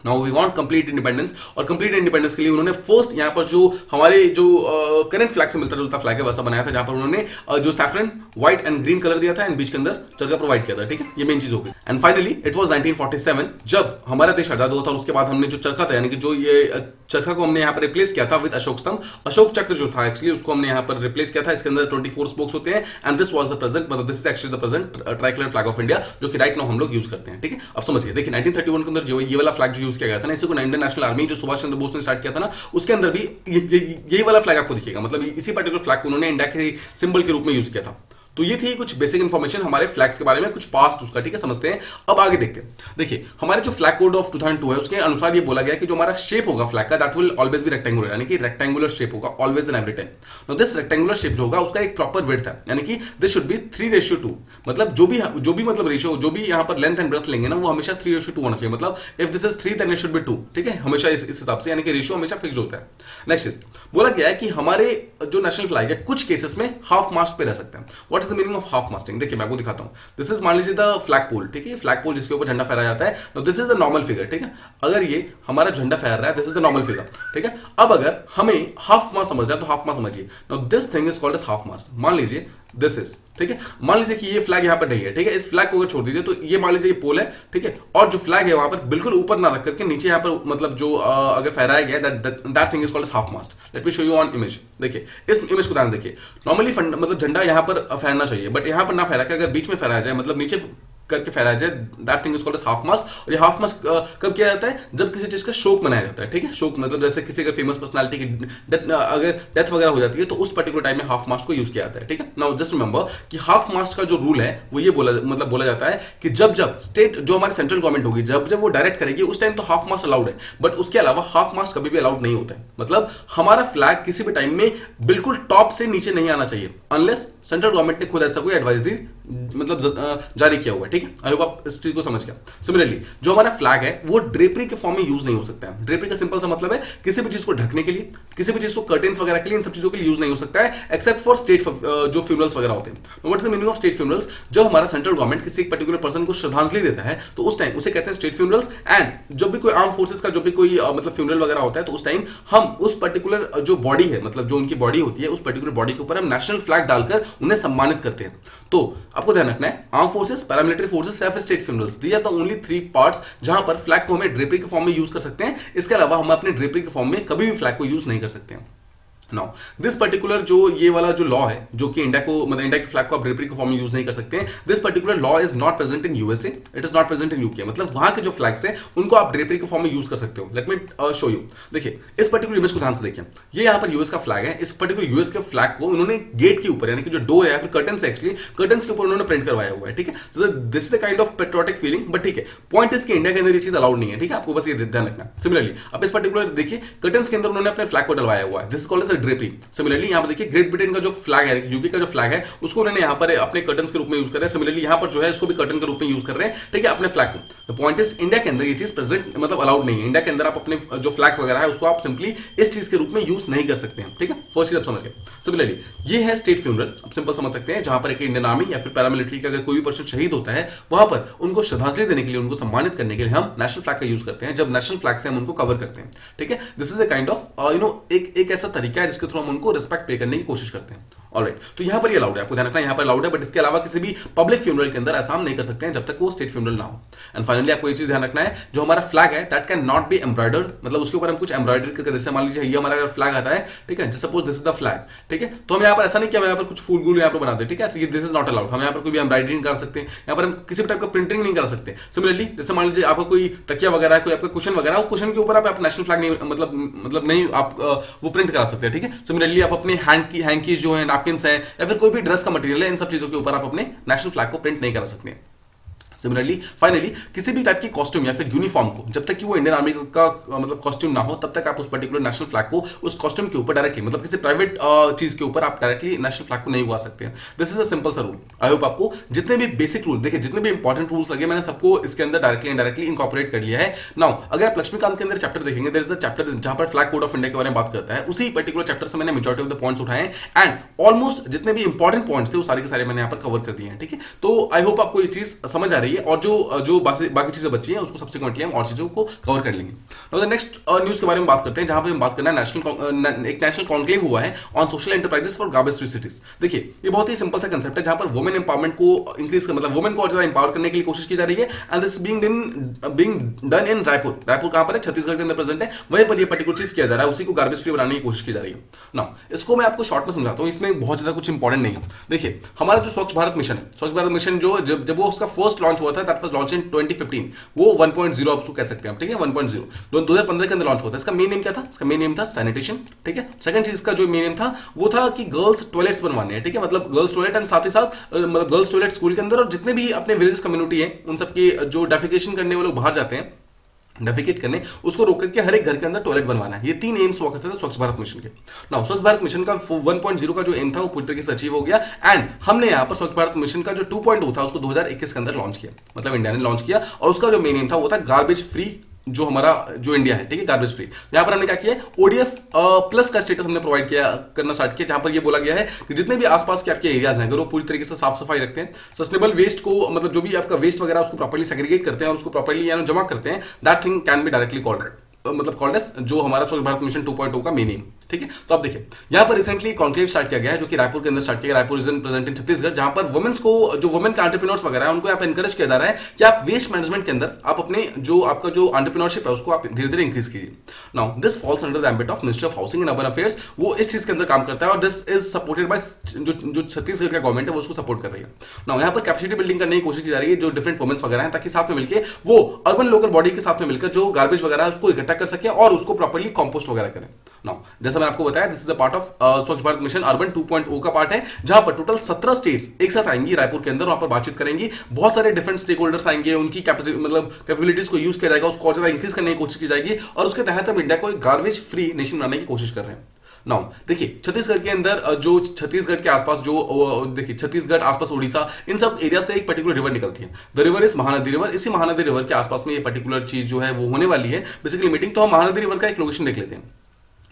now we want complete independence. और कंप्लीट इंडिपेंडेंस के लिए उन्होंने फर्स्ट यहाँ पर जो हमारे जो करंट फ्लैग से मिलता जुलता फ्लैग है वैसा बनाया था, जहां पर उन्होंने जो saffron white and green colour दिया था एंड बीच के अंदर चरखा प्रोवाइड किया था, ठीक है। ये मेन चीज हो गई। एंड फाइनली इट वाज 1947 जब हमारा देश आजाद हुआ था, और उसके बाद हमने जो चरखा था यानी कि जो ये चरखा को हमने यहाँ पर रिप्लेस किया था विद अशोक स्तंभ, अशोक चक्र जो था एक्चुअली उसको हमने यहाँ पर रिप्लेस किया था। इसके अंदर 24 स्पोक्स होते हैं, and this was the present, मतलब this is actually the present tricolour flag of India, जो कि राइट नाउ हम लोग यूज करते हैं, ठीक है। अब समझिए, देखिए 1931 के अंदर जो ये वाला फ्लैग जो यूज किया गया था ना, इसी को इंडियन नेशनल आर्मी जो सुभाष चंद्र बोस ने स्टार्ट किया था ना, उसके अंदर भी यही वाला फ्लैग आपको दिखेगा, मतलब इसी पर्टिकुलर फ्लैग को उन्होंने इंडिया के सिंबल के रूप में यूज किया था। तो ये थी कुछ बेसिक इंफॉर्मेशन हमारे फ्लैग्स के बारे में, कुछ पास्ट उसका, ठीक है, समझते हैं। अब आगे देखते हैं। देखिए हमारे जो फ्लैग कोड ऑफ 2002 है उसके अनुसार ये बोला गया कि जो हमारा शेप होगा फ्लैग का that will always be rectangular, यानी कि रेक्टेंगुलर शेप होगा always and every time. Now this rectangular shape जो होगा उसका एक प्रॉपर विड्थ है, यानी कि दिस शुड बी 3:2, मतलब जो भी मतलब रेशियो जो भी यहाँ पर लेंथ एंड ब्रेथ लेंगे ना वो हमेशा 3:2 होना चाहिए। मतलब if this is 3 then it should be 2, ठीक है, हमेशा इस हिसाब से, यानी कि रेशियो हमेशा फिक्स्ड होता है। नेक्स्ट इज बोला गया है कि हमारे जो नेशनल फ्लैग है कुछ केसेस में हाफ मास्ट पे रह सकते हैं। What is the meaning of half mast? देखिए मैं आपको दिखाता हूं। दिस इज मान लीजिए द फ्लैग पोल, ठीक है, फ्लैग पोल जिसके ऊपर झंडा फहराया जाता है। Now this is the normal figure, ठीक है। अगर ये हमारा झंडा फहर रहा है, this is the normal figure, ठीक है। अब अगर हमें हाफ मास्ट समझना है तो हाफ मास्ट समझिए। Now this thing is called as half mast. मान लीजिए दिस इज, ठीक है, मान लीजिए कि ये फ्लैग यहां पर नहीं है, ठीक है, इस फ्लैग को अगर छोड़ दीजिए तो ये मान लीजिए ये पोल है, ठीक है, और जो फ्लैग है वहां पर बिल्कुल ऊपर ना रख करके नीचे यहां पर मतलब जो अगर फहराया गया that thing is called as half mast. Let me show you on image. देखिए इस इमेज को ध्यान देखिए। नॉर्मली मतलब झंडा यहां पर फहरना चाहिए, बट यहां पर ना फहरा के अगर बीच में फहराया जाए, मतलब नीचे करके फहराया जाए, that thing is called as half mast. और ये हाफ मास्ट कब किया जाता है? जब किसी चीज का शोक मनाया जाता है, ठीक है। शोक मतलब जैसे किसी अगर फेमस पर्सनालिटी की अगर डेथ वगैरह हो जाती है तो उस पर्टिकुलर टाइम में हाफ मास्ट को यूज किया जाता है, ठीक है। नाउ जस्ट रिमेंबर कि हाफ मास्ट का जो रूल है वो ये बोला जाता है कि जब स्टेट जो हमारी सेंट्रल गवर्नमेंट होगी जब वो डायरेक्ट करेगी उस टाइम तो हाफ मास्ट अलाउड है, बट उसके अलावा हाफ मास्ट कभी भी अलाउड नहीं होता है। मतलब हमारा फ्लैग किसी भी टाइम में बिल्कुल टॉप से नीचे नहीं आना चाहिए अनलेस सेंट्रल गवर्नमेंट ने खुद ऐसा कोई एडवाइस दी मतलब जारी किया हुआ है, ठीक है। आई होप आप इस चीज को समझ गया। सिमिलरली जो हमारा फ्लैग है वो ड्रेपरी के फॉर्म में यूज नहीं हो सकता है। ड्रेपरी का सिंपल सा मतलब है किसी भी चीज को ढकने के लिए, किसी भी चीज को कर्टेन्स वगैरह के लिए, इन सब चीजों के लिए यूज नहीं हो सकता है एक्सेप्ट फॉर स्टेट जो फ्यूनरल्स वगैरह होते हैं। What is the meaning of state funerals? जब हमारा सेंट्रल गवर्नमेंट किसी एक पर्टिकुलर पर्सन को श्रद्धांजलि देता है तो उस टाइम उसे कहते हैं स्टेट फ्यूनरल्स। एंड जब भी कोई आर्म फोर्सेस का जब भी कोई मतलब फ्यूनरल वगैरह होता है तो उस टाइम हम उस पर्टिकुलर जो बॉडी है, मतलब जो उनकी बॉडी होती है, उस पर्टिकुलर बॉडी के ऊपर हम नेशनल फ्लैग डालकर उन्हें सम्मानित करते हैं। तो आपको ध्यान रखना है आर्म फोर्सेस, पैरामिलिट्री फोर्सेस या फिर state funerals, they are the only 3 parts जहां पर फ्लैग को हमें ड्रेपरी के फॉर्म में यूज कर सकते हैं। इसके अलावा हम अपने ड्रेपरी के फॉर्म में कभी भी फ्लैग को यूज नहीं कर सकते हैं। नाउ दिस पर्टिकुलर जो ये वाला जो लॉ है, जो कि इंडिया को मतलब इंडिया के फ्लैग को आप ड्रेपरी के फॉर्म में यूज नहीं कर सकते हैं, this particular law is not present in USA, it is not present in UK. मतलब वहां के जो फ्लैग्स हैं उनको आप ड्रेपरी के फॉर्म में यूज कर सकते हो। Late me show you. देखिए इस पर्टिकुलर इमेज को ध्यान से देखिए, ये यहाँ पर यूएस का फ्लैग है। इस पर्टिकुलर यूएस के फ्लैग को उन्होंने गेट के ऊपर यानी कि जो डोर है या फिर कर्टन है, एक्चुअली कर्टन के ऊपर उन्होंने प्रिंट करवाया हुआ है। ठीक है, so this is a kind of patriotic feeling, but ठीक है पॉइंट इसके इंडिया के अंदर ये चीज अलाउड नहीं है। ठीक है, आपको बस ये ध्यान रखना। सिमिलरली अब इस पर्टिकुलर देखिए कर्टन के अंदर उन्होंने अपने फ्लैग को डलवाया हुआ है, this is called as a drapery. Similarly यहाँ पर देखिए ग्रेट ब्रिटेन का जो फ्लैग है, यूके का जो फ्लैग है, उसको उन्होंने यहाँ पर अपने कर्टन के रूप में यूज कर रहे हैं। सिमिलरली यहाँ पर जो है इसको भी कर्टन के रूप में यूज कर रहे हैं। ठीक है, अपने फ्लैग को। द पॉइंट इज इंडिया के अंदर ये चीज प्रेजेंट मतलब अलाउड नहीं है। इंडिया के अंदर आप अपने जो फ्लैग वगैरह है उसको आप सिंपली इस चीज के रूप में यूज नहीं कर सकते हैं। ठीक है, फर्स्ट चीज आप समझ गए। सिमिलरली ये है स्टेट फ्यूनरल, आप सिंपल समझ सकते हैं, जहां पर एक इंडियन आर्मी या फिर पैरामिलिट्री का अगर कोई भी पर्सन शहीद होता है, वहां पर उनको श्रद्धांजलि देने के लिए, उनको सम्मानित करने के लिए हम नेशनल फ्लैग का यूज करते हैं। जब नेशनल फ्लैग से हम उनको कवर करते हैं। ठीक है, this is a kind of एक ऐसा तरीका है जिसके थ्रू हम उनको रिस्पेक्ट पे करने की कोशिश करते हैं। ऑलराइट, तो यहां पर ये अलाउड है, आपको ध्यान रखना यहां पर अलाउड है, बट इसके अलावा किसी भी पब्लिक फ्यूनरल के अंदर ऐसा हम नहीं कर सकते हैं जब तक वो स्टेट फ्यूनरल ना हो। एंड फाइनली आपको ये चीज ध्यान रखना है, जो हमारा फ्लैग है that can not be embroidered, मतलब उसके ऊपर हम कुछ एम्ब्रॉयडरी करके, जैसे मान लीजिए ये हमारा अगर फ्लैग आता है, ठीक है, just suppose this is the flag. ठीक है, तो हम यहाँ पर ऐसा नहीं किया, हम यहाँ पर कुछ फूल गूल यहाँ पर बनाते हैं। ठीक है, दिस इज नॉट अलाउड। हम यहाँ पर कोई भी एम्ब्रॉयडरी नहीं कर सकते, यहाँ पर हम किसी भी टाइप का प्रिंटिंग नहीं कर सकते। सिमिलरली जैसे मान लीजिए आपका कोई तकिया वगैरह है, कोई आपका कुशन वगैरह, वो कुशन के ऊपर आप नेशनल फ्लैग नहीं मतलब नहीं आप वो प्रिंट करा सकते हैं। ठीक है, सिमिलरली आप अपने हैंकीज जो है, नैपकिन्स है, या फिर कोई भी ड्रेस का मटेरियल है, इन सब चीजों के ऊपर आप अपने नेशनल फ्लैग को प्रिंट नहीं करा सकते हैं। सिमिलरली फाइनली किसी भी टाइप की कॉस्ट्यूम या फिर यूनिफॉर्म को, जब तक कि वो इंडियन आर्मी का मतलब कॉस्ट्यूम ना हो, तब तक आप उस पर्टिकुलर नेशनल फ्लैग को उस कॉस्ट्यूम के ऊपर डायरेक्टली मतलब किसी प्राइवेट चीज के ऊपर आप डायरेक्टली नेशनल फ्लैग को नहीं उगा सकते हैं। दिस इज अ सिंपल सा रूल। आई होप आपको जितने भी बेसिक रूल देखिए, जितने भी इंपॉर्टेंट रूल्स लगे, मैंने सबको इसके अंदर डायरेक्टली इंडायरेक्टली इंकॉर्पोरेट कर लिया है। नाउ अगर आप लक्ष्मीकांत के अंदर चैप्टर देखेंगे, देयर इज अ चैप्टर जहां पर फ्लैग कोड ऑफ इंडिया के बारे में बात करता है, उसी पर्टिकुलर चैप्टर से मैंने मेजॉरिटी ऑफ द पॉइंट्स उठाए हैं एंड ऑलमोस्ट जितने भी इंपॉर्टेंट पॉइंट्स थे वो सारे के सारे मैंने यहाँ पर कवर कर दिए हैं। ठीक है, तो आई होप आपको ये चीज समझ आ रही है, और जो बाकी चीजें बची हैं उसको सब्सिक्वेंटली हम और चीजों को कवर कर लेंगे। नाउ द नेक्स्ट न्यूज के बारे में बात करते हैं, जहां पे हम बात करना है एक नेशनल कॉन्क्लेव हुआ है on social enterprises for garbage free cities. देखिए ये बहुत ही सिंपल सा कंसेप्ट है, जहां पर वुमेन एम्पावरमेंट को इंक्रीज कर मतलब वुमेन को और ज्यादा एम्पावर करने के लिए कोशिश की जा रही है। And this being done in Raipur. Raipur कहां पर है? छत्तीसगढ़ के अंदर प्रेजेंट है, वहीं पर ये पर्टिकुलर चीज किया जा रहा है, उसी को गार्बेज फ्री बनाने की कोशिश की जा रही है। नाउ इसको मैं आपको शॉर्ट में समझाता हूं, इसमें बहुत ज्यादा कुछ इंपॉर्टेंट नहीं है। देखिए हमारा जो स्वच्छ भारत मिशन है, स्वच्छ भारत मिशन जो जब वो उसका फर्स्ट लॉन्च हुआ था, दैट वाज लॉन्च इन 2015, वो 1.0 आप उसको कह सकते हैं। ठीक है, 1.0 2015 के अंदर लॉन्च हुआ था। इसका मेन नेम क्या था? इसका मेन नेम था सैनिटेशन। ठीक है, सेकंड चीज इसका जो मेन नेम था वो था कि गर्ल्स टॉयलेट्स बनवाने हैं। ठीक है, मतलब गर्ल्स टॉयलेट एंड साथ ही साथ मतलब गर्ल्स टॉयलेट स्कूल के अंदर, और जितने भी अपने विलेज कम्युनिटी है उन सबके जो डेफिकेशन करने वाले लोग बाहर जाते हैं डेफिकेट करने, उसको रोक करके हर एक घर के अंदर टॉयलेट बनवाना है। ये 3 एम्स हुआ करते थे स्वच्छ भारत मिशन के। नाउ स्वच्छ भारत मिशन का 1.0 का जो एम था वो पूरी तरीके से अचीव हो गया एंड हमने यहाँ पर स्वच्छ भारत मिशन का जो 2.0 था उसको 2021 के अंदर लॉन्च किया, मतलब इंडिया ने लॉन्च किया, और उसका जो मेन एम था वो था गार्बेज फ्री, जो हमारा जो इंडिया है। ठीक है, गार्बेज फ्री। यहां पर हमने क्या किया, ओडीएफ प्लस का स्टेटस हमने प्रोवाइड किया करना स्टार्ट किया, जहां पर ये बोला गया है कि जितने भी आसपास के आपके एरियाज हैं अगर वो पूरी तरीके से साफ सफाई रखते हैं, सस्टेनेबल वेस्ट को मतलब जो भी आपका वेस्ट वगैरह उसको प्रॉपर्ली सेग्रीगेट करते हैं और उसको प्रॉपर्ली जमा करते हैं, that thing can be directly called मतलब कॉल्ड एज जो हमारा स्वच्छ भारत मिशन 2.0 का मेन एम। ठीक है, तो आप देखिए यहाँ पर रिसेंटली कॉन्क्लेव स्टार्ट किया गया है, जो कि रायपुर के अंदर स्टार्ट किया गया। रायपुर इज प्रेजेंट इन छत्तीसगढ़, जहां पर वुमेन्स को जो वुमेन के एंटरप्रेन्योर्स वगैरह है उनको आप एनकरेज किया जा रहा है कि आप वेस्ट मैनेजमेंट के अंदर आप अपने जो आपका जो एंटरप्रेन्योरशिप है उसको आप धीरे धीरे इंक्रीज कीजिए। Now this falls under the ambit of ministry of housing and urban affairs, वो इस चीज के अंदर काम करता है और दिस इज सपोर्टेड बाय जो छत्तीसगढ़ का गवर्नमेंट है वो उसको सपोर्ट कर रही है। नाउ यहाँ पर कैपेसिटी बिल्डिंग करने की कोशिश की जा रही है जो डिफरेंट वुमेन्स वगैरह हैं, ताकि साथ में मिलकर वो अर्बन लोकल बॉडी के साथ में मिलकर जो गार्बेज वगैरह है उसको इकट्ठा कर सके और उसको प्रॉपर्ली कंपोस्ट वगैरह करें। नाउ जैसा मैंने आपको बताया, this is a part of स्वच्छ भारत मिशन अर्बन 2.0 का पार्ट है, जहां पर टोटल 17 स्टेट्स एक साथ आएंगी रायपुर के अंदर, वहां पर बातचीत करेंगी, बहुत सारे डिफरेंट स्टेक होल्डर्स आएंगे, उनकी कैपेबिलिटीज को यूज किया जाएगा, उसको और ज्यादा इंक्रीज करने की कोशिश की जाएगी, और उसके तहत हम इंडिया को एक गार्बेज फ्री नेशन बनाने की कोशिश कर रहे हैं। नाउ देखिए छत्तीसगढ़ के अंदर जो छत्तीसगढ़ के आसपास जो देखिए छत्तीसगढ़ आसपास उड़ीसा इन सब एरिया से एक पर्टिकुलर रिवर निकलती है, the river is Mahanadi river. इसी महानदी रिवर के आसपास में ये पर्टिकुलर चीज जो है वो होने वाली है बेसिकली मीटिंग। तो हम महानदी रिवर का एक लोकेशन देख लेते हैं।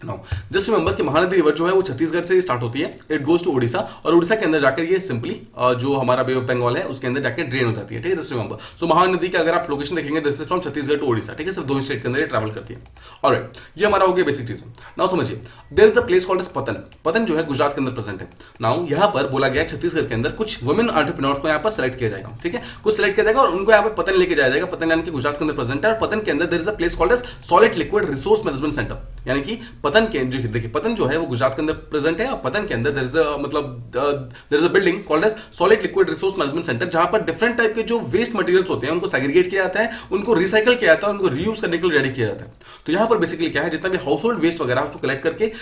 नाउ जस्ट रिमेंबर कि महानदी रिवर जो है वो छत्तीसगढ़ से स्टार्ट होती है, इट गोज टू ओडिशा, और ओडिशा के अंदर जाकर ये सिंपली जो हमारा बे ऑफ बंगाल है उसके अंदर जाकर ड्रेन हो जाती है, ठीक है। जस्ट रिमेंबर, सो महानदी का अगर आप लोकेशन देखेंगे this is from Chhattisgarh to Odisha, ठीक है, सिर्फ दो स्टेट के अंदर ये ट्रैवल करती है। ऑलराइट, ये हमारा हो गया बेसिक चीज। नाउ समझिए, there is a place called as Patan. Patan जो है गुजरात के अंदर प्रेजेंट है। नाउ यहाँ पर बोला गया छत्तीसगढ़ के अंदर कुछ वुमेन एंटरप्रेन्योर्स को यहाँ पर सेलेक्ट किया जाएगा, ठीक है, कुछ सेलेक्ट किया जाएगा और उनको यहाँ पर पतन लेके जाया जाएगा। पतन यानी कि गुजरात के अंदर प्रेजेंट है, और पतन के अंदर there is a place called as solid liquid resource management centre, यानी कि पतन के जो देखिए पतन जो है वो गुजरात के अंदर प्रेजेंट है, और पतन के अंदर देयर इज अ मतलब there is a building called as solid liquid resource management centre, जहां पर डिफरेंट टाइप के जो वेस्ट मटेरियल्स होते हैं उनको सेग्रीगेट किया जाता है, उनको रिसाइकल किया जाता है, उनको रीयूज करने के लिए रेडी किया जाता है। तो यहां पर बेसिकली क्या है, जितना भी हाउस होल्ड वेस्ट वगैरह उसको कलेक्ट करके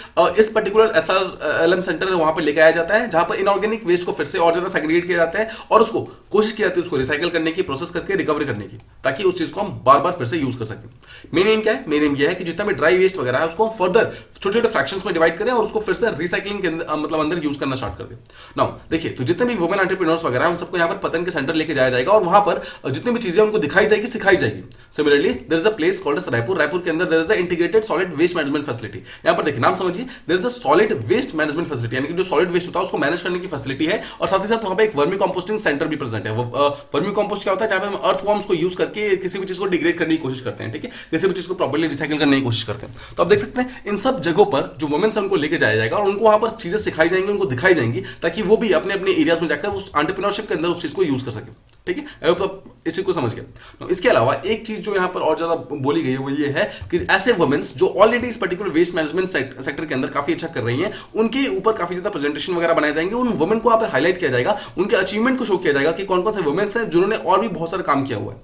इस पर्टिकुलर SRLM सेंटर है वहां पर लेके आया जाता है, जहां पर इनऑर्गेनिक वेस्ट को फिर से और ज्यादा सेग्रीगेट किया जाता है और उसको कोशिश की जाती है उसको रिसाइकल करने की, प्रोसेस करके रिकवरी करने की, ताकि उस चीज को हम बार बार फिर से यूज कर सकें। मेन एम क्या है, मेन एम यह है कि जितना भी ड्राई वेस्ट वगैरह है उसको फर्दर छोटे छोटे फ्रैक्शंस में डिवाइड करें और उसको फिर से रिसाइकलिंग के अंदर मतलब अंदर यूज करना स्टार्ट कर दे। नाउ देखिए, तो जितने भी वुमेन एंटरप्रेन्योर्स वगैरह उन सबको यहाँ पर पतन के सेंटर लेके जाया जाएगा और वहां पर जितनी भी चीजें उनको दिखाई जाएगी, सिखाई जाएगी। Similarly there is a place called as Raipur. Raipur के अंदर there is a integrated solid waste management facility. यहाँ पर देखिए नाम समझिए, there is a solid waste management facility, यानी कि जो सॉलिड वेस्ट होता है उसको मैनेज करने की फैसिलिटी है, और साथ ही साथ वहां पे एक वर्मी कंपोस्टिंग सेंटर भी प्रेजेंट है। वर्मी कंपोस्ट क्या होता है, जहां पे हम अर्थवॉर्म्स को यूज करके किसी भी चीज को डिग्रेड करने की कोशिश करते हैं, ठीक है, किसी भी चीज को प्रॉपर्ली रिसाइकिल करने की कोशिश करते हैं। तो आप देख सकते हैं इन सब जगहों पर जो वुमेन्स उनको लेके जाया जाएगा और उनको वहां पर चीजें सिखाई जाएंगी, उनको दिखाई जाएंगी, ताकि वो भी अपने अपने एरियाज में जाकर उस एंटरप्रेन्योरशिप के अंदर उस चीज को यूज कर सके, ठीक है। आई होप आप इस चीज को समझ गए। इसके अलावा एक चीज जो यहाँ पर और ज्यादा बोली गई है वो ये है कि ऐसे वुमेन्स जो ऑलरेडी इस पर्टिकुलर वेस्ट मैनेजमेंट सेक्टर के अंदर काफी अच्छा कर रही हैं, उनके ऊपर काफी ज्यादा प्रेजेंटेशन वगैरह बनाए जाएंगे, उन वुमेन को यहाँ पर हाईलाइट किया जाएगा, उनके अचीवमेंट को शो किया जाएगा कि कौन कौन से वुमेन्स हैं जिन्होंने और भी बहुत सारा काम किया हुआ है।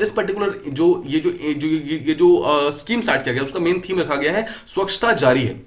इस पर्टिकुलर जो स्कीम स्टार्ट किया गया उसका मेन थीम रखा गया है स्वच्छता जारी है।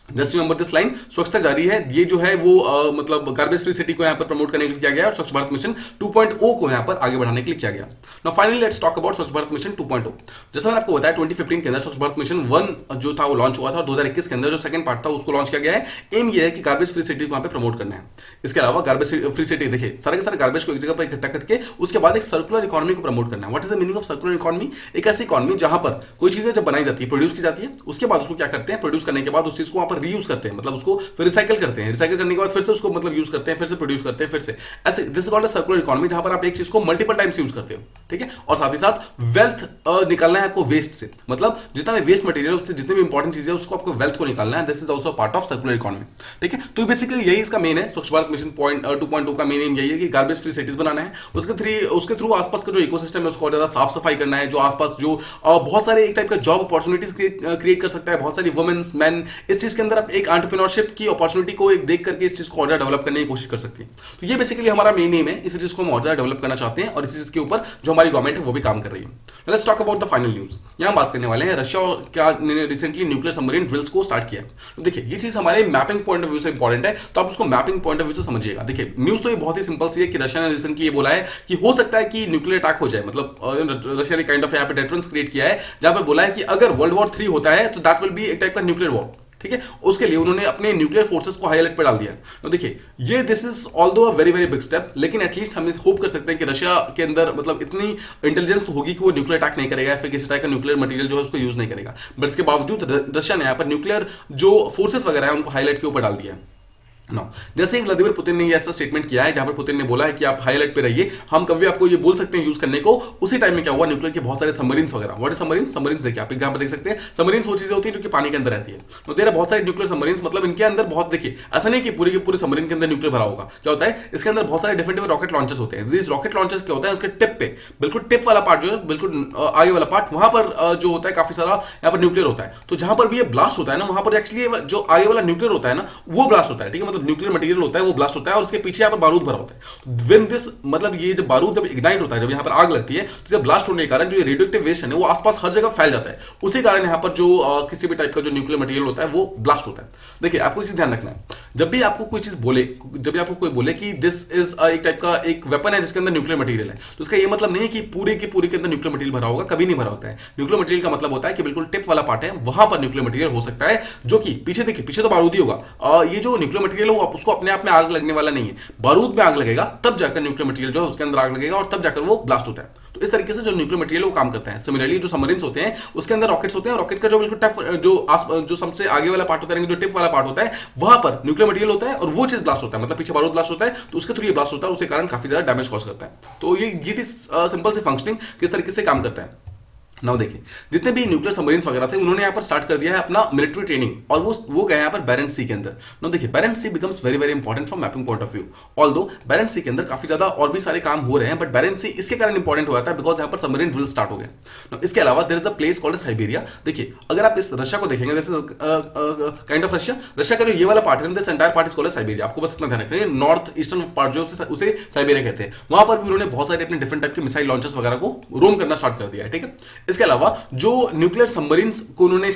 जस्ट रिमेंबर दिस लाइन, स्वच्छता जारी है। ये जो है वो मतलब गार्बेज फ्री सिटी को यहाँ पर प्रमोट करने के लिए किया गया और स्वच्छ भारत मिशन 2.0 को यहाँ पर आगे बढ़ाने के लिए किया गया। Now finally let's talk about स्वच्छ भारत मिशन 2.0। जैसा मैंने आपको बताया 2015 के अंदर स्वच्छ भारत मिशन 1 जो था वो लॉन्च हुआ था, और 2021 के अंदर जो सेकंड पार्ट था उसको लॉन्च किया गया है। एम ये है कि गार्बेज फ्री सिटी को यहाँ पे प्रमोट करना है। इसके अलावा गार्बेज फ्री सिटी देखिए सारे के सारे गार्बेज को एक जगह पर इकट्ठा करके उसके बाद एक सर्कुलर इकोनॉमी को प्रमोट करना है। What is the meaning of circular economy? एक ऐसी इकोनॉमी जहां पर कोई चीजें जब बनाई जाती है, प्रोड्यूस की जाती है, उसके बाद उसको क्या करते हैं, प्रोड्यूस करने के बाद उस चीज को वहां पर रीयूज करते हैं, मतलब उसको फिर रिसाइकल करते हैं, रिसाइकल करने के बाद फिर से उसको मतलब यूज करते हैं, फिर से प्रोड्यूस करते हैं, फिर से ऐसे। This is called a circular economy, जहां पर आप एक चीज को मल्टीपल टाइम्स यूज करते हो, ठीक है। और साथ ही साथ वेल्थ निकालना है आपको वेस्ट से, मतलब जितना भी वेस्ट मटेरियल उससे जितनी भी इंपॉर्टेंट चीजें उसको आपको वेल्थ को निकालना है। This is also part of circular economy, ठीक है। तो बेसिकली यही इसका मेन है। स्वच्छ भारत मिशन 2.0 का मेन एम यही है कि गार्बेज फ्री सिटीज बनाना है, उसके थ्रू आसपास का जो इकोसिस्टम है उसको ज्यादा साफ सफाई करना है, जो आसपास जो बहुत सारे एक टाइप का जॉब अपॉर्चुनिटीज क्रिएट कर सकता है, बहुत सारी वुमेन्स मैन इस चीज के अंदर आप एक एंटरप्रेन्योरशिप की अपॉर्चुनिटी को एक देख करके इस चीज को और ज्यादा डेवलप करने की कोशिश कर सकती है। तो ये बेसिकली हमारा मेन एम है, इस चीज को हम और ज्यादा डेवलप करना चाहते हैं और इस चीज के ऊपर जो हमारी गवर्नमेंट है वो भी काम कर रही है। Let's talk about the final news. यहां बात करने वाले हैं रशिया का रिसेंटली न्यूक्लियर सबमरीन ड्रिल्स को स्टार्ट किया। तो देखिए ये चीज हमारे मैपिंग पॉइंट ऑफ व्यू से इंपॉर्टेंट है, तो आप उसको मैपिंग पॉइंट ऑफ व्यू से समझिएगा। देखिए न्यूज तो ये बहुत ही सिंपल सी है कि रशिया ने रिसेंटली ये बोला है कि हो सकता है कि न्यूक्लियर अटैक हो जाए, मतलब रशिया ने काइंड ऑफ यहाँ पे डेटरेंस क्रिएट किया है, जहां पर बोला है कि अगर वर्ल्ड वॉर 3 होता है तो दैट विल बी एक टाइप का न्यूक्लियर वॉर, ठीक है। उसके लिए उन्होंने अपने न्यूक्लियर फोर्सेस को हाई अलर्ट पे डाल दिया। तो देखिए ये this is although a very very big step, लेकिन एटलीस्ट हम होप कर सकते हैं कि रशिया के अंदर मतलब इतनी इंटेलिजेंस तो होगी कि वो न्यूक्लियर अटैक नहीं करेगा, फिर किसी टाइप का न्यूक्लियर मटेरियल जो है उसको यूज नहीं करेगा। बट इसके बावजूद रशिया ने यहाँ पर न्यूक्लियर जो फोर्सेस वगैरह है उनको हाईलाइट के ऊपर डाल दिया है। नो जैसे ही व्लादिमीर पुतिन ने ये ऐसा स्टेटमेंट किया है जहां पर पुतिन ने बोला है कि आप हाई अलर्ट पे रहिए, हम कभी आपको ये बोल सकते हैं यूज करने को, उसी टाइम में क्या हुआ, न्यूक्लियर के बहुत सारे सबमरीन्स वगैरह। व्हाट इज सबमरीन्स देखिए आप यहां पर देख सकते हैं। सबमरीन्स वो चीजें होती है जो कि पानी के अंदर रहती है। तो देर बहुत सारे न्यूक्लियर सबमरीन्स, मतलब इनके अंदर बहुत, देखिए ऐसा नहीं कि पूरे के पूरे सबमरीन के अंदर न्यूक्लियर भरा होगा। क्या होता है इसके अंदर बहुत सारे डिफरेंट रॉकेट लॉन्चर्स होते हैं। दिस रॉकेट लॉन्चर्स क्या होता है, उसके टिप पे बिल्कुल टिप वाला पार्ट जो है, बिल्कुल आगे वाला पार्ट, वहां पर जो होता है काफी सारा यहाँ पर न्यूक्लियर होता है। तो जहां पर भी ये ब्लास्ट होता है ना, वहां पर एक्चुअली जो आगे वाला न्यूक्लियर होता है ना वो ब्लास्ट होता है, ठीक है। मतलब न्यूक्लियर मटेरियल होता है वो ब्लास्ट होता है और उसके पीछे यहाँ पर बारूद भरा होता है। व्हेन दिस मतलब ये जब बारूद जब इग्नाइट होता है, जब यहाँ पर आग लगती है, तो जब ब्लास्ट होने के कारण जो रेडियो एक्टिव वेस्ट है वो आसपास हर जगह फैल जाता है। उसी कारण यहाँ पर जो किसी भी टाइप का जो न्यूक्लियर मटेरियल होता है वो ब्लास्ट होता है। देखिए आपको एक चीज ध्यान रखना है, जब भी आपको कोई चीज बोले, जब भी आपको कोई बोले कि दिस इज एक टाइप का एक वेपन है जिसके अंदर न्यूक्लियर मटेरियल है, तो इसका ये मतलब नहीं है कि पूरे के अंदर न्यूक्लियर मटेरियल भरा होगा, कभी नहीं भरा होता है। न्यूक्लियर मटेरियल का मतलब होता है कि बिल्कुल टिप वाला पार्ट है, वहां पर न्यूक्लियर मटेरियल हो सकता है, जो कि पीछे देखिए, पीछे तो बारूद ही होगा। ये जो न्यूक्लियर मटेरियल है वो उसको अपने आप में आग लगने वाला नहीं है, बारूद में आग लगेगा तब जाकर न्यूक्लियर मटेरियल जो है उसके अंदर आग लगेगा और तब जाकर वो ब्लास्ट होता है। तो इस तरीके से जो न्यूक्लियर मटेरियल वो काम करता है। सिमिलरली जो सबमरीन्स होते हैं उसके अंदर रॉकेट्स होते हैं, रॉकेट का जो बिल्कुल टफ जो सबसे आगे वाला पार्ट होता है, जो टिप वाला पार्ट होता है, वहां पर न्यूक्लियर मटेरियल होता है और वो चीज ब्लास्ट होता है, मतलब पीछे बारूद ब्लास्ट होता है, तो उसके थ्रू ये ब्लास्ट होता है, उसके कारण काफी ज्यादा डैमेज कॉज करता है। तो ये थी सिंपल सी फंक्शनिंग किस तरीके से काम करता है। नाउ देखिए, जितने भी न्यूक्लियर सबमरीन्स वगैरह थे उन्होंने यहाँ पर स्टार्ट कर दिया है अपना मिलिट्री ट्रेनिंग, और वो गए यहाँ पर बैरेंट्स सी के अंदर। नाउ देखिए, Barents sea becomes very very important from mapping point of view. Although Barents sea के अंदर काफी ज्यादा और भी सारे काम हो रहे हैं, बट बैरेंट्स सी इसके कारण इंपॉर्टेंट हो जाता है बिकॉज यहाँ पर सबमरीन ड्रिल स्टार्ट हो गए। Now, इसके अलावा there is a place called Siberia. देखिए, अगर आप इस रशिया को देखेंगे, this is kind of Russia का जो ये वाला पार्ट है, this entire part is called Siberia. आपको बस इतना ध्यान रखना है, नॉर्थ ईस्टर्न पार्ट जो उसे साइबेरिया कहते हैं। वहां पर भी उन्होंने बहुत सारे अपने डिफरेंट टाइप के मिसाइल लॉन्चर्स वगैरह को रोम करना स्टार्ट कर दिया है, ठीक है। इसके अलावा जो न्यूक्लियर सबमरीन्स को उन्होंने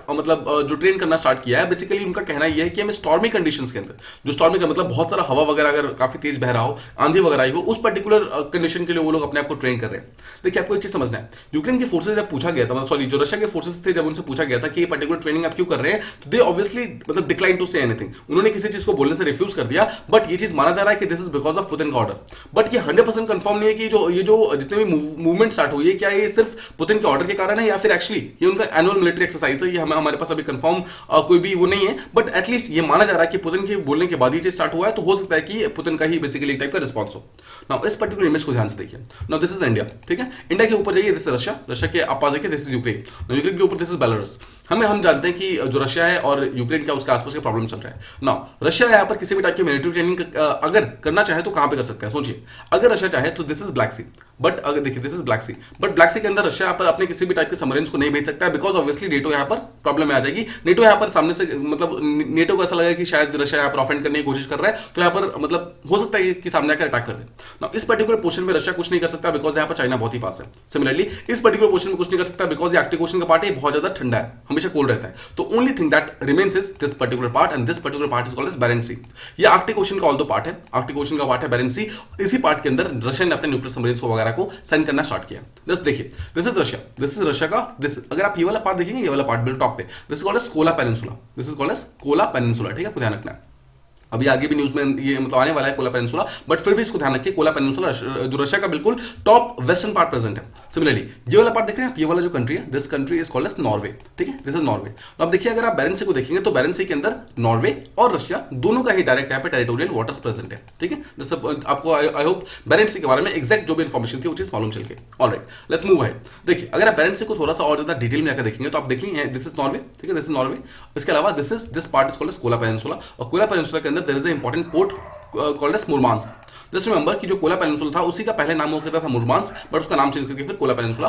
मतलब जो ट्रेन करना स्टार्ट किया है, बेसिकली उनका कहना यह है कि हमें स्टॉर्मी कंडीशंस के अंदर, जो स्टॉर्मी का मतलब बहुत सारा हवा वगैरह अगर काफी तेज बह रहा हो, आंधी वगैरह आई हो, उस पर्टिकुलर कंडीशन के लिए वो लोग अपने आप को ट्रेन कर रहे हैं। देखिए, आपको एक चीज समझना है, यूक्रेन की फोर्सेज जब पूछा गया था, सॉरी जो रशिया के फोर्सेज थे, जब उनसे पूछा गया था कि ये पर्टिकुलर ट्रेनिंग आप क्यों कर रहे हैं, तो दे ऑब्वियसली मतलब डिक्लाइन टू से एनीथिंग, उन्होंने किसी चीज को बोलने से रिफ्यूज कर दिया। बट ये चीज माना जा रहा है कि this is because of Putin का ऑर्डर। बट ये 100% कंफर्म नहीं है कि ये जो जितने भी मूवमेंट स्टार्ट हुई है, क्या ये सिर्फ पुतिन के ऑर्डर के कारण है या फिर एक्चुअली ये उनका एनुअल मिलिट्री एक्सरसाइज है। ये हमारे पास अभी कंफर्म कोई भी वो नहीं है, बट एटलीस्ट ये माना जा रहा है कि पुतिन के बोलने के बाद ये चीज स्टार्ट हुआ है, तो हो सकता है कि पुतिन का ही बेसिकली एक टाइप का रिस्पॉन्स हो। नाउ इस पर्टिकुलर इमेज को ध्यान से देखिए। नाउ दिस इज इंडिया, ठीक है। इंडिया के ऊपर जाइए, दिस इज रशिया, रशिया के आप पास देखिए दिस इज यूक्रेन, यूक्रेन के ऊपर दिस इज बेलारूस। हम जानते हैं कि जो रशिया है और यूक्रेन का उसके आसपास के प्रॉब्लम चल रहा है। नाउ रशिया यहाँ पर किसी भी टाइप की मिलिट्री ट्रेनिंग अगर करना चाहे तो कहां पे कर सकता है, सोचिए। अगर रशिया चाहे तो this is black sea, but अगर देखिए this is black sea, but black sea के अंदर रशिया पर अपने किसी भी टाइप के सबमरीन्स को नहीं भेज सकता है, बिकॉज ऑब्वियसली नेटो यहाँ पर प्रॉब्लम में आ जाएगी। नेटो यहाँ पर सामने से मतलब नेटो को ऐसा लगेगा कि शायद रशिया यहाँ पर ऑफेंड करने की कोशिश कर रहा है, तो यहाँ पर मतलब हो सकता है कि सामने आकर अटैक कर दे। नाउ इस पर्टिकुलर पोर्शन में रशिया कुछ नहीं कर सकता बिकॉज यहाँ पर चाइना बहुत ही पास है। सिमिलरली इस पर्टिकुलर पोर्शन में कुछ नहीं कर सकता बिकॉज ये आर्कटिक ओशन का पार्ट है, बहुत ज्यादा ठंडा है, हमेशा कोल्ड रहता है। तो only thing that remains is this particular part, and this particular part is called as Barents sea. ये आर्कटिक ओशन का ऑल्दो पार्ट है, आर्कटिक ओशन का पार्ट है बैरेंट्स सी। इसी पार्ट के अंदर रशिया ने अपने न्यूक्लियर सबमरीन्स को वगैरह को सेंड करना स्टार्ट किया। जस्ट देखिए, दिस इज रशिया का दिस, अगर आप ये वाला पार्ट देखेंगे, ये वाला पार्ट बिल्कुल टॉप पे, this is called as Kola Peninsula, this is called as Kola Peninsula, ठीक है, आपको ध्यान रखना है। अभी आगे भी न्यूज में ये मतलब आने वाला है कोला पेनिनसुला, बट फिर भी इसको ध्यान रखिए, कोला पेनिनसुला जो रशिया का बिल्कुल टॉप वेस्टर्न पार्ट प्रेजेंट है। सिमिलरली ये वाला पार्ट देख रहे हैं आप, ये वाला जो कंट्री है, this country is called as Norway, ठीक है, दिस इज नॉर्वे। तो अब देखिए, अगर आप बैरेंट्स सी को देखेंगे तो बैरेंट्स सी के अंदर नॉर्वे और रशिया दोनों का ही डायरेक्ट यहाँ पे टेरिटोरियल वाटर्स प्रेजेंट है, ठीक है। जैसे आपको आई होप बैरेंट्स सी के बारे में एक्जैक्ट जो भी इन्फॉर्मेशन थी वो चीज मालूम चल के। Alright, let's move ahead. देखिए, अगर आप बैरेंट्स सी को थोड़ा सा और ज्यादा डिटेल में जाकर देखेंगे तो आप देखेंगे दिस इज नॉर्वे, ठीक है, दिस इज नॉर्वे। इसके अलावा this part is called as Kola Peninsula, और कोला पेनिनसुला के अंदर there is a important called as Murmansk. Just remember कि जो कोला पेनिनसुला था उसी का पहले नाम हुआ करता था मुरमांस्क, बट उसका नाम चेंज करके फिर कोला पेनिनसुला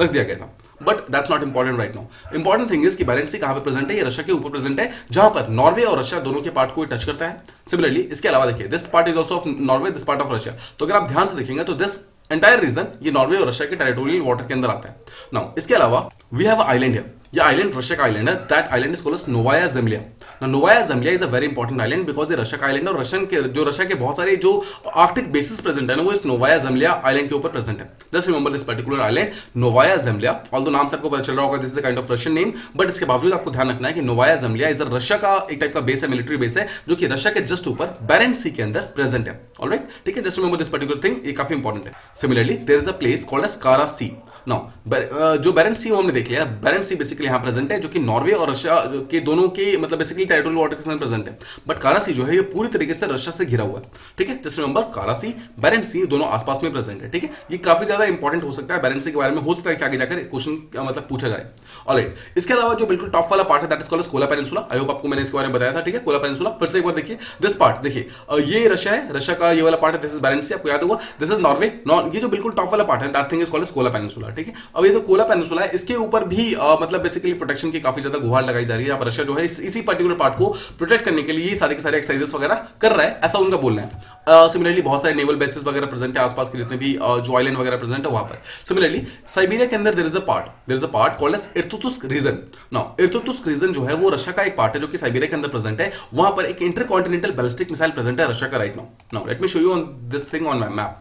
रख दिया गया था। But that's not important right now. Important thing is कि बैरेंट्स सी कहां पे प्रेजेंट है, ये रशिया के ऊपर प्रेजेंट है, जहां पर नॉर्वे और रशिया दोनों के पार्ट को टच करता है। सिमिलरली इसके अलावा देखिए, this part is also of Norway, this part of Russia. तो अगर आप ध्यान से देखेंगे तो दिस एंटायर रीजन ये नॉर्वे और रशिया के टेरिटोरियल वाटर के अंदर आता है। नाउ इसके अलावा we have a island here, ये आइलैंड रशिया का आइलैंड है, that island is called as Novaya Zemlya. Novaya Zemlya is a very important island because ये रशिया का आइलैंड और रशिया के बहुत सारे जो आर्कटिक बेसिस प्रेजेंट है ना, वो इस नोवाया ज़ेम्लिया आइलैंड के ऊपर प्रेजेंट है। Just remember this particular island Novaya Zemlya, although नाम से आपको पता चल रहा होगा this is a kind of Russian name, but इसके बावजूद आपको ध्यान रखना है कि नोवाया ज़ेम्लिया इज रशिया का एक टाइप का बेस है, मिलिट्री बेस है, जो कि रशिया के जस्ट ऊपर बैरेंट्स सी के अंदर प्रेजेंट है। ऑलराइट, ठीक है, just remember this particular thing, ये काफी इंपॉर्टेंट है। Similarly there is a place called as Kara Sea. Now जो बैरेंट्स सी हमने देख लिया, बैरेंट्स सी बेसिकली यहां प्रेजेंट है, जो कि नॉर्वे और रशिया के दोनों के मतलब बेसिकली टेरिटोरियल वाटर के साथ प्रेजेंट है। बट कारा सी जो है ये पूरी तरीके से रशिया से घिरा हुआ है, ठीक है। जस्ट रिमेंबर कारा सी, बैरेंट्स सी दोनों आसपास में प्रेजेंट है, ठीक है। ये काफी ज्यादा इंपॉर्टेंट हो सकता है, बैरेंट्स सी के बारे में हो सकता है कि आगे जाकर क्वेश्चन मतलब पूछा जाए। ऑलराइट, इसके अलावा जो बिल्कुल टॉप वाला पार्ट है that is called as Kola Peninsula. I hope आपको मैंने इसके बारे में बताया था, ठीक है, कोला पेनिनसुला। फिर से एक बार देखिए, दिस पार्ट देखिए, ये रशिया है, रशिया का ये वाला पार्ट है, दिस इज बैरेंट्स सी, आपको याद होगा दिस इज नॉर्वे। ये जो बिल्कुल टॉप वाला पार्ट है that thing is called as Kola Peninsula, ठीक है। अब ये तो कोला पेनिसुला है, इसके ऊपर भी मतलब बेसिकली प्रोटेक्शन की काफी ज्यादा गुहार लगाई जा रही है। यहाँ पर रशिया जो है इसी पर्टिकुलर पार्ट को प्रोटेक्ट करने के लिए सारे के सारे एक्सरसाइजेस वगैरह कर रहा है, ऐसा उनका बोलना है। सिमिलरली बहुत सारे नेवल बेसिस वगैरह प्रेजेंट है आसपास के जितने भी जो आइलैंड वगैरह प्रेजेंट है वहां पर। सिमिलरली साइबेरिया के अंदर there is a part called as Irkutsk region. Now Irkutsk region जो है वो रशिया का एक पार्ट है जो कि साइबेरिया के अंदर प्रेजेंट है। वहां पर एक इंटरकॉन्टिनेंटल बैलिस्टिक मिसाइल प्रेजेंट है रशिया का right now. Now let me show you on this thing on my map.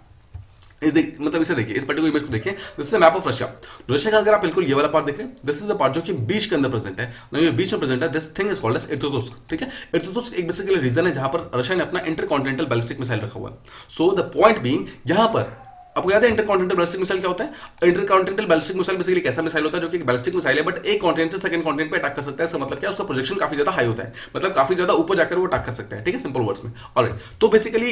मतलब इसे देखिए, इस पर्टिकुलर इमेज को देखिए, this is map of Russia. Russia का अगर आप बिल्कुल ये वाला पार्ट देख रहे हैं, दिस इज द पार्ट जो कि बीच के अंदर प्रेजेंट है। ये बीच में प्रेजेंट है, this thing is called as Irkutsk, ठीक है। इर्तुतस्क एक बेसिकली रीजन है जहां पर रशिया ने अपना इंटरकॉन्टिनेंटल बैलिस्टिक मिसाइल रखा हुआ है। सो द पॉइंट बीइंग, यहां पर आपको याद है इंटरकॉन्टिनेंटल बैलिस्टिक मिसाइल क्या होता है? इंटरकॉन्टिनेंटल बैलिस्टिक मिसाइल बेसिकली कैसा मिसाइल होता है जो कि बैलिस्टिक मिसाइल है बट एक कॉन्टिनेंट से सेकंड कॉन्टिनेंट पे अटैक कर सकता है। इसका मतलब क्या है? उसका प्रोजेक्शन काफी ज्यादा हाई होता है, मतलब काफी ज्यादा ऊपर जाकर वो अटैक कर सकता है, ठीक है, सिंपल वर्ड्स में। ऑलराइट, तो बेसिकली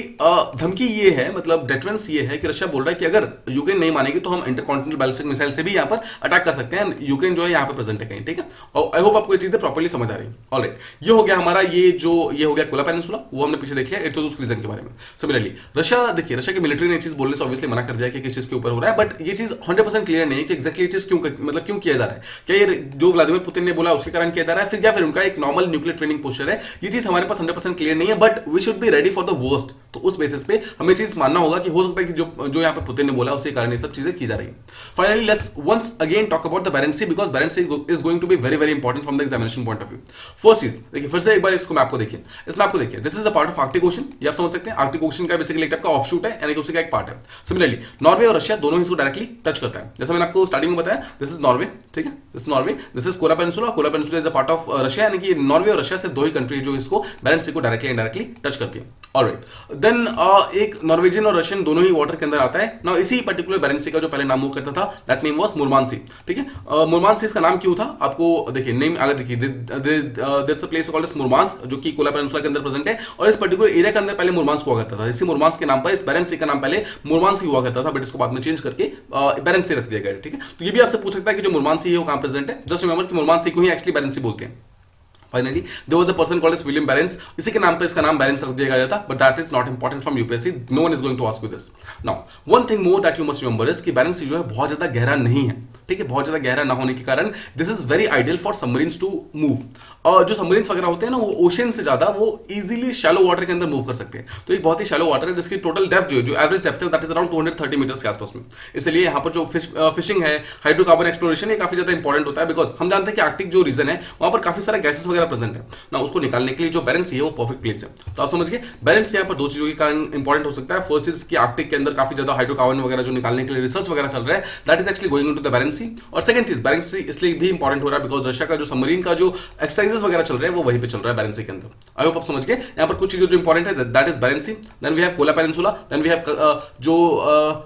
धमकी ये है, मतलब डेटरेंस ये है कि रशिया बोल रहा है कि अगर यूक्रेन नहीं मानेगी तो हम इंटरकॉन्टिनेंटल बैलिस्टिक मिसाइल से भी यहाँ पर अटैक कर सकते हैं। यूक्रेन जो है यहाँ पे प्रेजेंट है कहीं, ठीक है। और आई होप आपको ये चीजें प्रॉपर्ली समझ आ रही है। ऑलराइट, ये हो गया हमारा ये हो गया कोला पेनिनसुला, वो हमने पीछे देख लिया इर्तुतस्क रीजन के बारे में। सिमिलरली रशिया, देखिए रशिया के मिलिट्री ने चीज बोलने से ऑब्वियसली मना कर दिया कि किस चीज के ऊपर हो रहा है, बट ये चीज 100% क्लियर नहीं है कि एग्जैक्टली ये चीज क्यों किया जा रहा है। क्या ये जो व्लादिमीर पुतिन ने बोला उसके कारण किया जा रहा है, फिर उनका एक नॉर्मल न्यूक्लियर ट्रेनिंग पोस्चर है? ये चीज हमारे पास 100% क्लियर नहीं है, but we should be ready for the worst. तो उस बेसिस पे हमें चीज मानना होगा कि हो सकता है कि जो यहाँ पे पुतिन ने बोला उसके कारण ये सब चीजें की जा रही है। Finally let's once again talk about the Barents sea, because Barents sea is going to be very very important from the examination point of view. First चीज देखिए, फिर से एक बार इसको मैप को देखिए, इस मैप को देखिए, this is a part of Arctic ocean. ये आप समझ सकते हैं आर्कटिक ओशन का बेसिकली एक टाइप का ऑफशूट है, यानी कि उसी का एक पार्ट है। सिमिलरली नॉर्वे और रशिया दोनों ही इसको डायरेक्टली टच करता है। जैसे मैंने आपको स्टार्टिंग में बताया, दिस इज नॉर्वे, ठीक है, this Norway, this is Kola peninsula. Kola peninsula is a part of Russia, यानी कि नॉर्वे और रशिया से दो ही कंट्री जो इसको बैरेंट सी को डायरेक्टली इनडायरेक्टली टच करती है। ऑलराइट, देन एक नॉर्वेजियन और रशियन दोनों ही वाटर के अंदर आता है। नाउ इसी पर्टिकुलर बैरेंट सी का जो पहले नाम हुआ करता था, दैट नेम वाज मुरमानसी, ठीक है। मुरमानसी इसका नाम क्यों था? आपको देखिए नेम आगे देखिए, there is a place called as Murmansk जो कि कोला पेनिनसुला के अंदर प्रेजेंट है, और इस पर्टिकुलर एरिया के अंदर पहले मुरमांस्क हुआ करता था। इसी मुरमांस्क के नाम पर इस बैरेंट सी का नाम पहले मुरमांस्क हुआ करता था, बट इसको बाद में चेंज करके बैरेंट सी रख दिया गया, ठीक है। तो ये भी आपसे पूछ सकता है कि जो मुरमानसी है वो कहां प्रेजेंट है। जस्ट रिमेंबर कि मुरमानसी को ही एक्चुअली बैरेंट सी बोलते हैं। Finally there was a person called as William Barents, इसी के नाम पे इसका नाम बैरेंस रख दिया गया था, but that is not important from UPSC, no one is going to ask you this. Now one thing more that you must remember is कि बैरेंस सी जो है बहुत ज्यादा गहरा नहीं है, ठीक है। बहुत ज्यादा गहरा ना होने के कारण this is very ideal for submarines to move. और जो सबमरीन्स वगैरह होते हैं ना, वो ओशन से ज्यादा वो इजीली शैलो वाटर के अंदर मूव कर सकते हैं। तो एक बहुत ही शैलो वाटर है जिसकी टोटल डेप्थ जो एवरेज डेप्थ है दैट इज अराउंड 230 मीटर्स के आसपास में। इसलिए यहाँ पर जो फिशिंग है, हाइड्रोकार्बन एक्सप्लोरेशन, ये काफी ज्यादा इंपॉर्टेंट होता है, बिकॉज हम जानते हैं कि आर्कटिक जो रीजन है वहां पर काफी सारे गैसेस वगैरह प्रेजेंट है ना, उसको निकालने के लिए जो बैरेंट सी है वो परफेक्ट प्लेस है। तो आप समझ गए, बैरेंट सी यहाँ पर दो चीजों के कारण इंपॉर्टेंट हो सकता है। फर्स्ट इज कि आर्कटिक के अंदर काफी ज्यादा हाइड्रोकार्बन वगैरह जो निकालने के लिए रिसर्च वगैरह चल रहा है, that is actually going into the Barents sea. और सेकंड चीज, बैरेंट सी इसलिए भी इंपॉर्टेंट हो रहा है बिकॉज रशिया का जो सबमरीन का जो एक्सरसाइजेस वगैरह चल रहे हैं वो वहीं पे चल रहा है बैरेंट सी के अंदर। आई होप आप समझ गए। यहाँ पर कुछ चीजें जो इंपॉर्टेंट है that is Barents sea, then we have Kola peninsula, then we have जो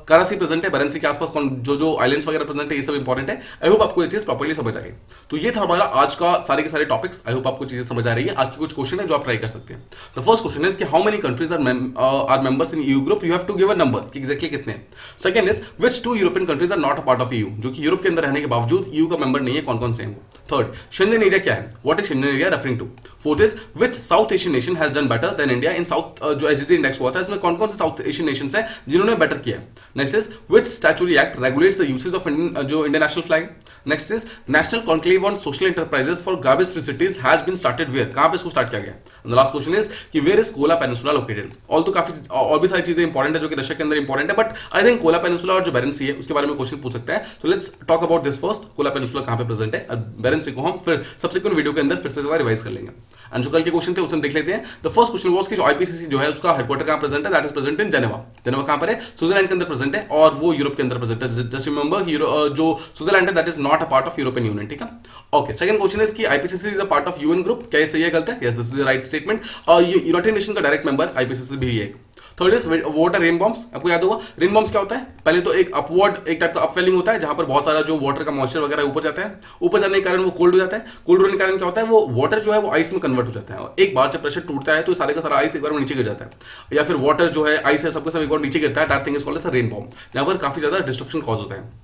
कारासी प्रेजेंट है बैरेंट सी के आसपास जो आइलैंड्स वगैरह प्रेजेंट है, ये सब इंपॉर्टेंट है। आई होप आपको ये चीज प्रॉपर्ली समझ आ गई। तो ये था हमारा आज का सारे के सारे टॉपिक्स। आई होप आपको चीजें समझ आ रही है। आज के कुछ क्वेश्चन है जो आप ट्राई कर सकते हैं। द फर्स्ट क्वेश्चन इज कि how many countries are members in EU group, you have to give a number कि एग्जैक्टली कितने हैं। Second is which two European countries are not a part of EU, जो कि Europe के अंदर रहने के बावजूद ईयू का मेंबर नहीं है, कौन कौन से हैं वो। थर्ड, शेंजन एरिया क्या है, what is Schengen area referring to. Fourth is which South Asian nation has done better than India in South, जो एसडीजी इंडेक्स हुआ था इसमें कौन कौन से साउथ एशियन नेशंस हैं जिन्होंने बेटर किया। Next is which statutory act regulates the usage of जो Indian national flag. Next is national conclave on social enterprises for garbage free cities has been started where, कहां पे इसको start किया गया। And the last question is कि where is Kola peninsula located. All तो काफी और भी सारी चीजें इंपॉर्टेंट है जो कि रशिया के अंदर इंपॉर्टेंट है, but I think Cola Peninsula और जो बैरेंट सी है उसके बारे में क्वेश्चन पूछ सकते हैं। तो let's talk about this first, Kola peninsula कहां पे प्रेजेंट है, बैरेंट सी को हम फिर सब्सिक्वेंट वीडियो के अंदर फिर से रिवाइज कर लेंगे। एंड जो कल के क्वेश्चन थे उसमें देख लेते हैं। द फर्स्ट क्वेश्चन वाज कि जो आईपीसीसी जो है उसका हेडक्वार्टर कहां प्रेजेंट है, that is present in Geneva. Geneva कहां पर है, स्विट्जरलैंड के अंदर प्रेजेंट है, और वो यूरोप के अंदर प्रेजेंट है। जस्ट रिमेंबर जो स्विट्जरलैंड है that is not a part of European Union, ठीक है। ओके, सेकंड क्वेश्चन इज कि IPCC is a part of UN group, क्या ये सही है गलत है। Yes, this is the right statement. United nation का डायरेक्ट मेंबर आईपीसीसी भी है। Third is water rain bombs, आपको याद होगा रेन बॉम्ब्स क्या होता है। पहले तो एक अपवर्ड एक टाइप का अपवेलिंग होता है जहां पर बहुत सारा जो वाटर का मॉइस्चर वगैरह ऊपर जाता है, ऊपर जाने के कारण वो कोल्ड हो जाता है। कोल्ड होने के कारण क्या होता है, वो वाटर जो है वो आइस में कन्वर्ट हो जाता है, और एक बार जब प्रेशर टूटता है तो सारे का सारा आइस एक बार में नीचे गिर जाता है, या फिर वाटर जो है आइस है सबके सब एक बार नीचे गिरता है। That thing is called as a rain bomb, जहां पर काफी ज्यादा डिस्ट्रक्शन कॉज होता है।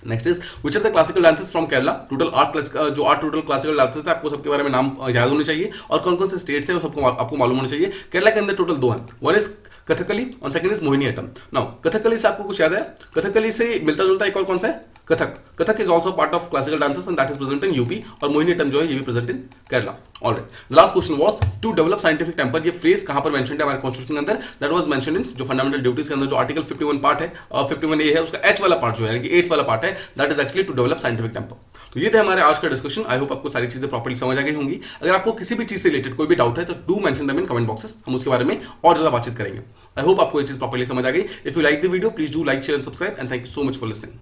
Next is which are the classical dances from Kerala. Total आठ टोटल क्लासिकल डांसेस है, आपको सबके बारे में नाम याद होने चाहिए, और कौन कौन से स्टेट्स हैं वो सबको आपको मालूम होना चाहिए। केरला के अंदर टोटल दो हैं, वन इज कथकली और second is Mohiniyattam. Now Kathakali से आपको कुछ याद है, कथकली से मिलता जुलता एक और कौन सा है, Kathak is also part of classical dances and that is present in UP, और मोहिनीअट्टम जो है ये भी present in Kerala. Alright, the last question was to develop scientific temper. ये फ्रेज कहां पर मेंशन्ड है हमारे कॉन्स्टिट्यूशन के अंदर? दैट वाज मेंशन्ड इन जो फंडामेंटल ड्यूटीज के अंदर जो आर्टिकल 51 पार्ट है, 51A है, उसका एच वाला पार्ट जो है यानी कि 8th वाला पार्ट है, that is actually to develop scientific temper. तो ये थे हमारे आज का डिस्कशन. आई होप आपको सारी चीजें प्रॉपर्ली समझ आ गई होंगी. अगर आपको किसी भी चीज से रिलेटेड कोई भी डाउट है तो do mention them in comment boxes, हम उसके बारे में और ज्यादा बातचीत करेंगे. आई होप आपको ये चीज प्रॉपर्ली समझ आ गई. If you like the video please do like, share and subscribe, and thank you so much for listening.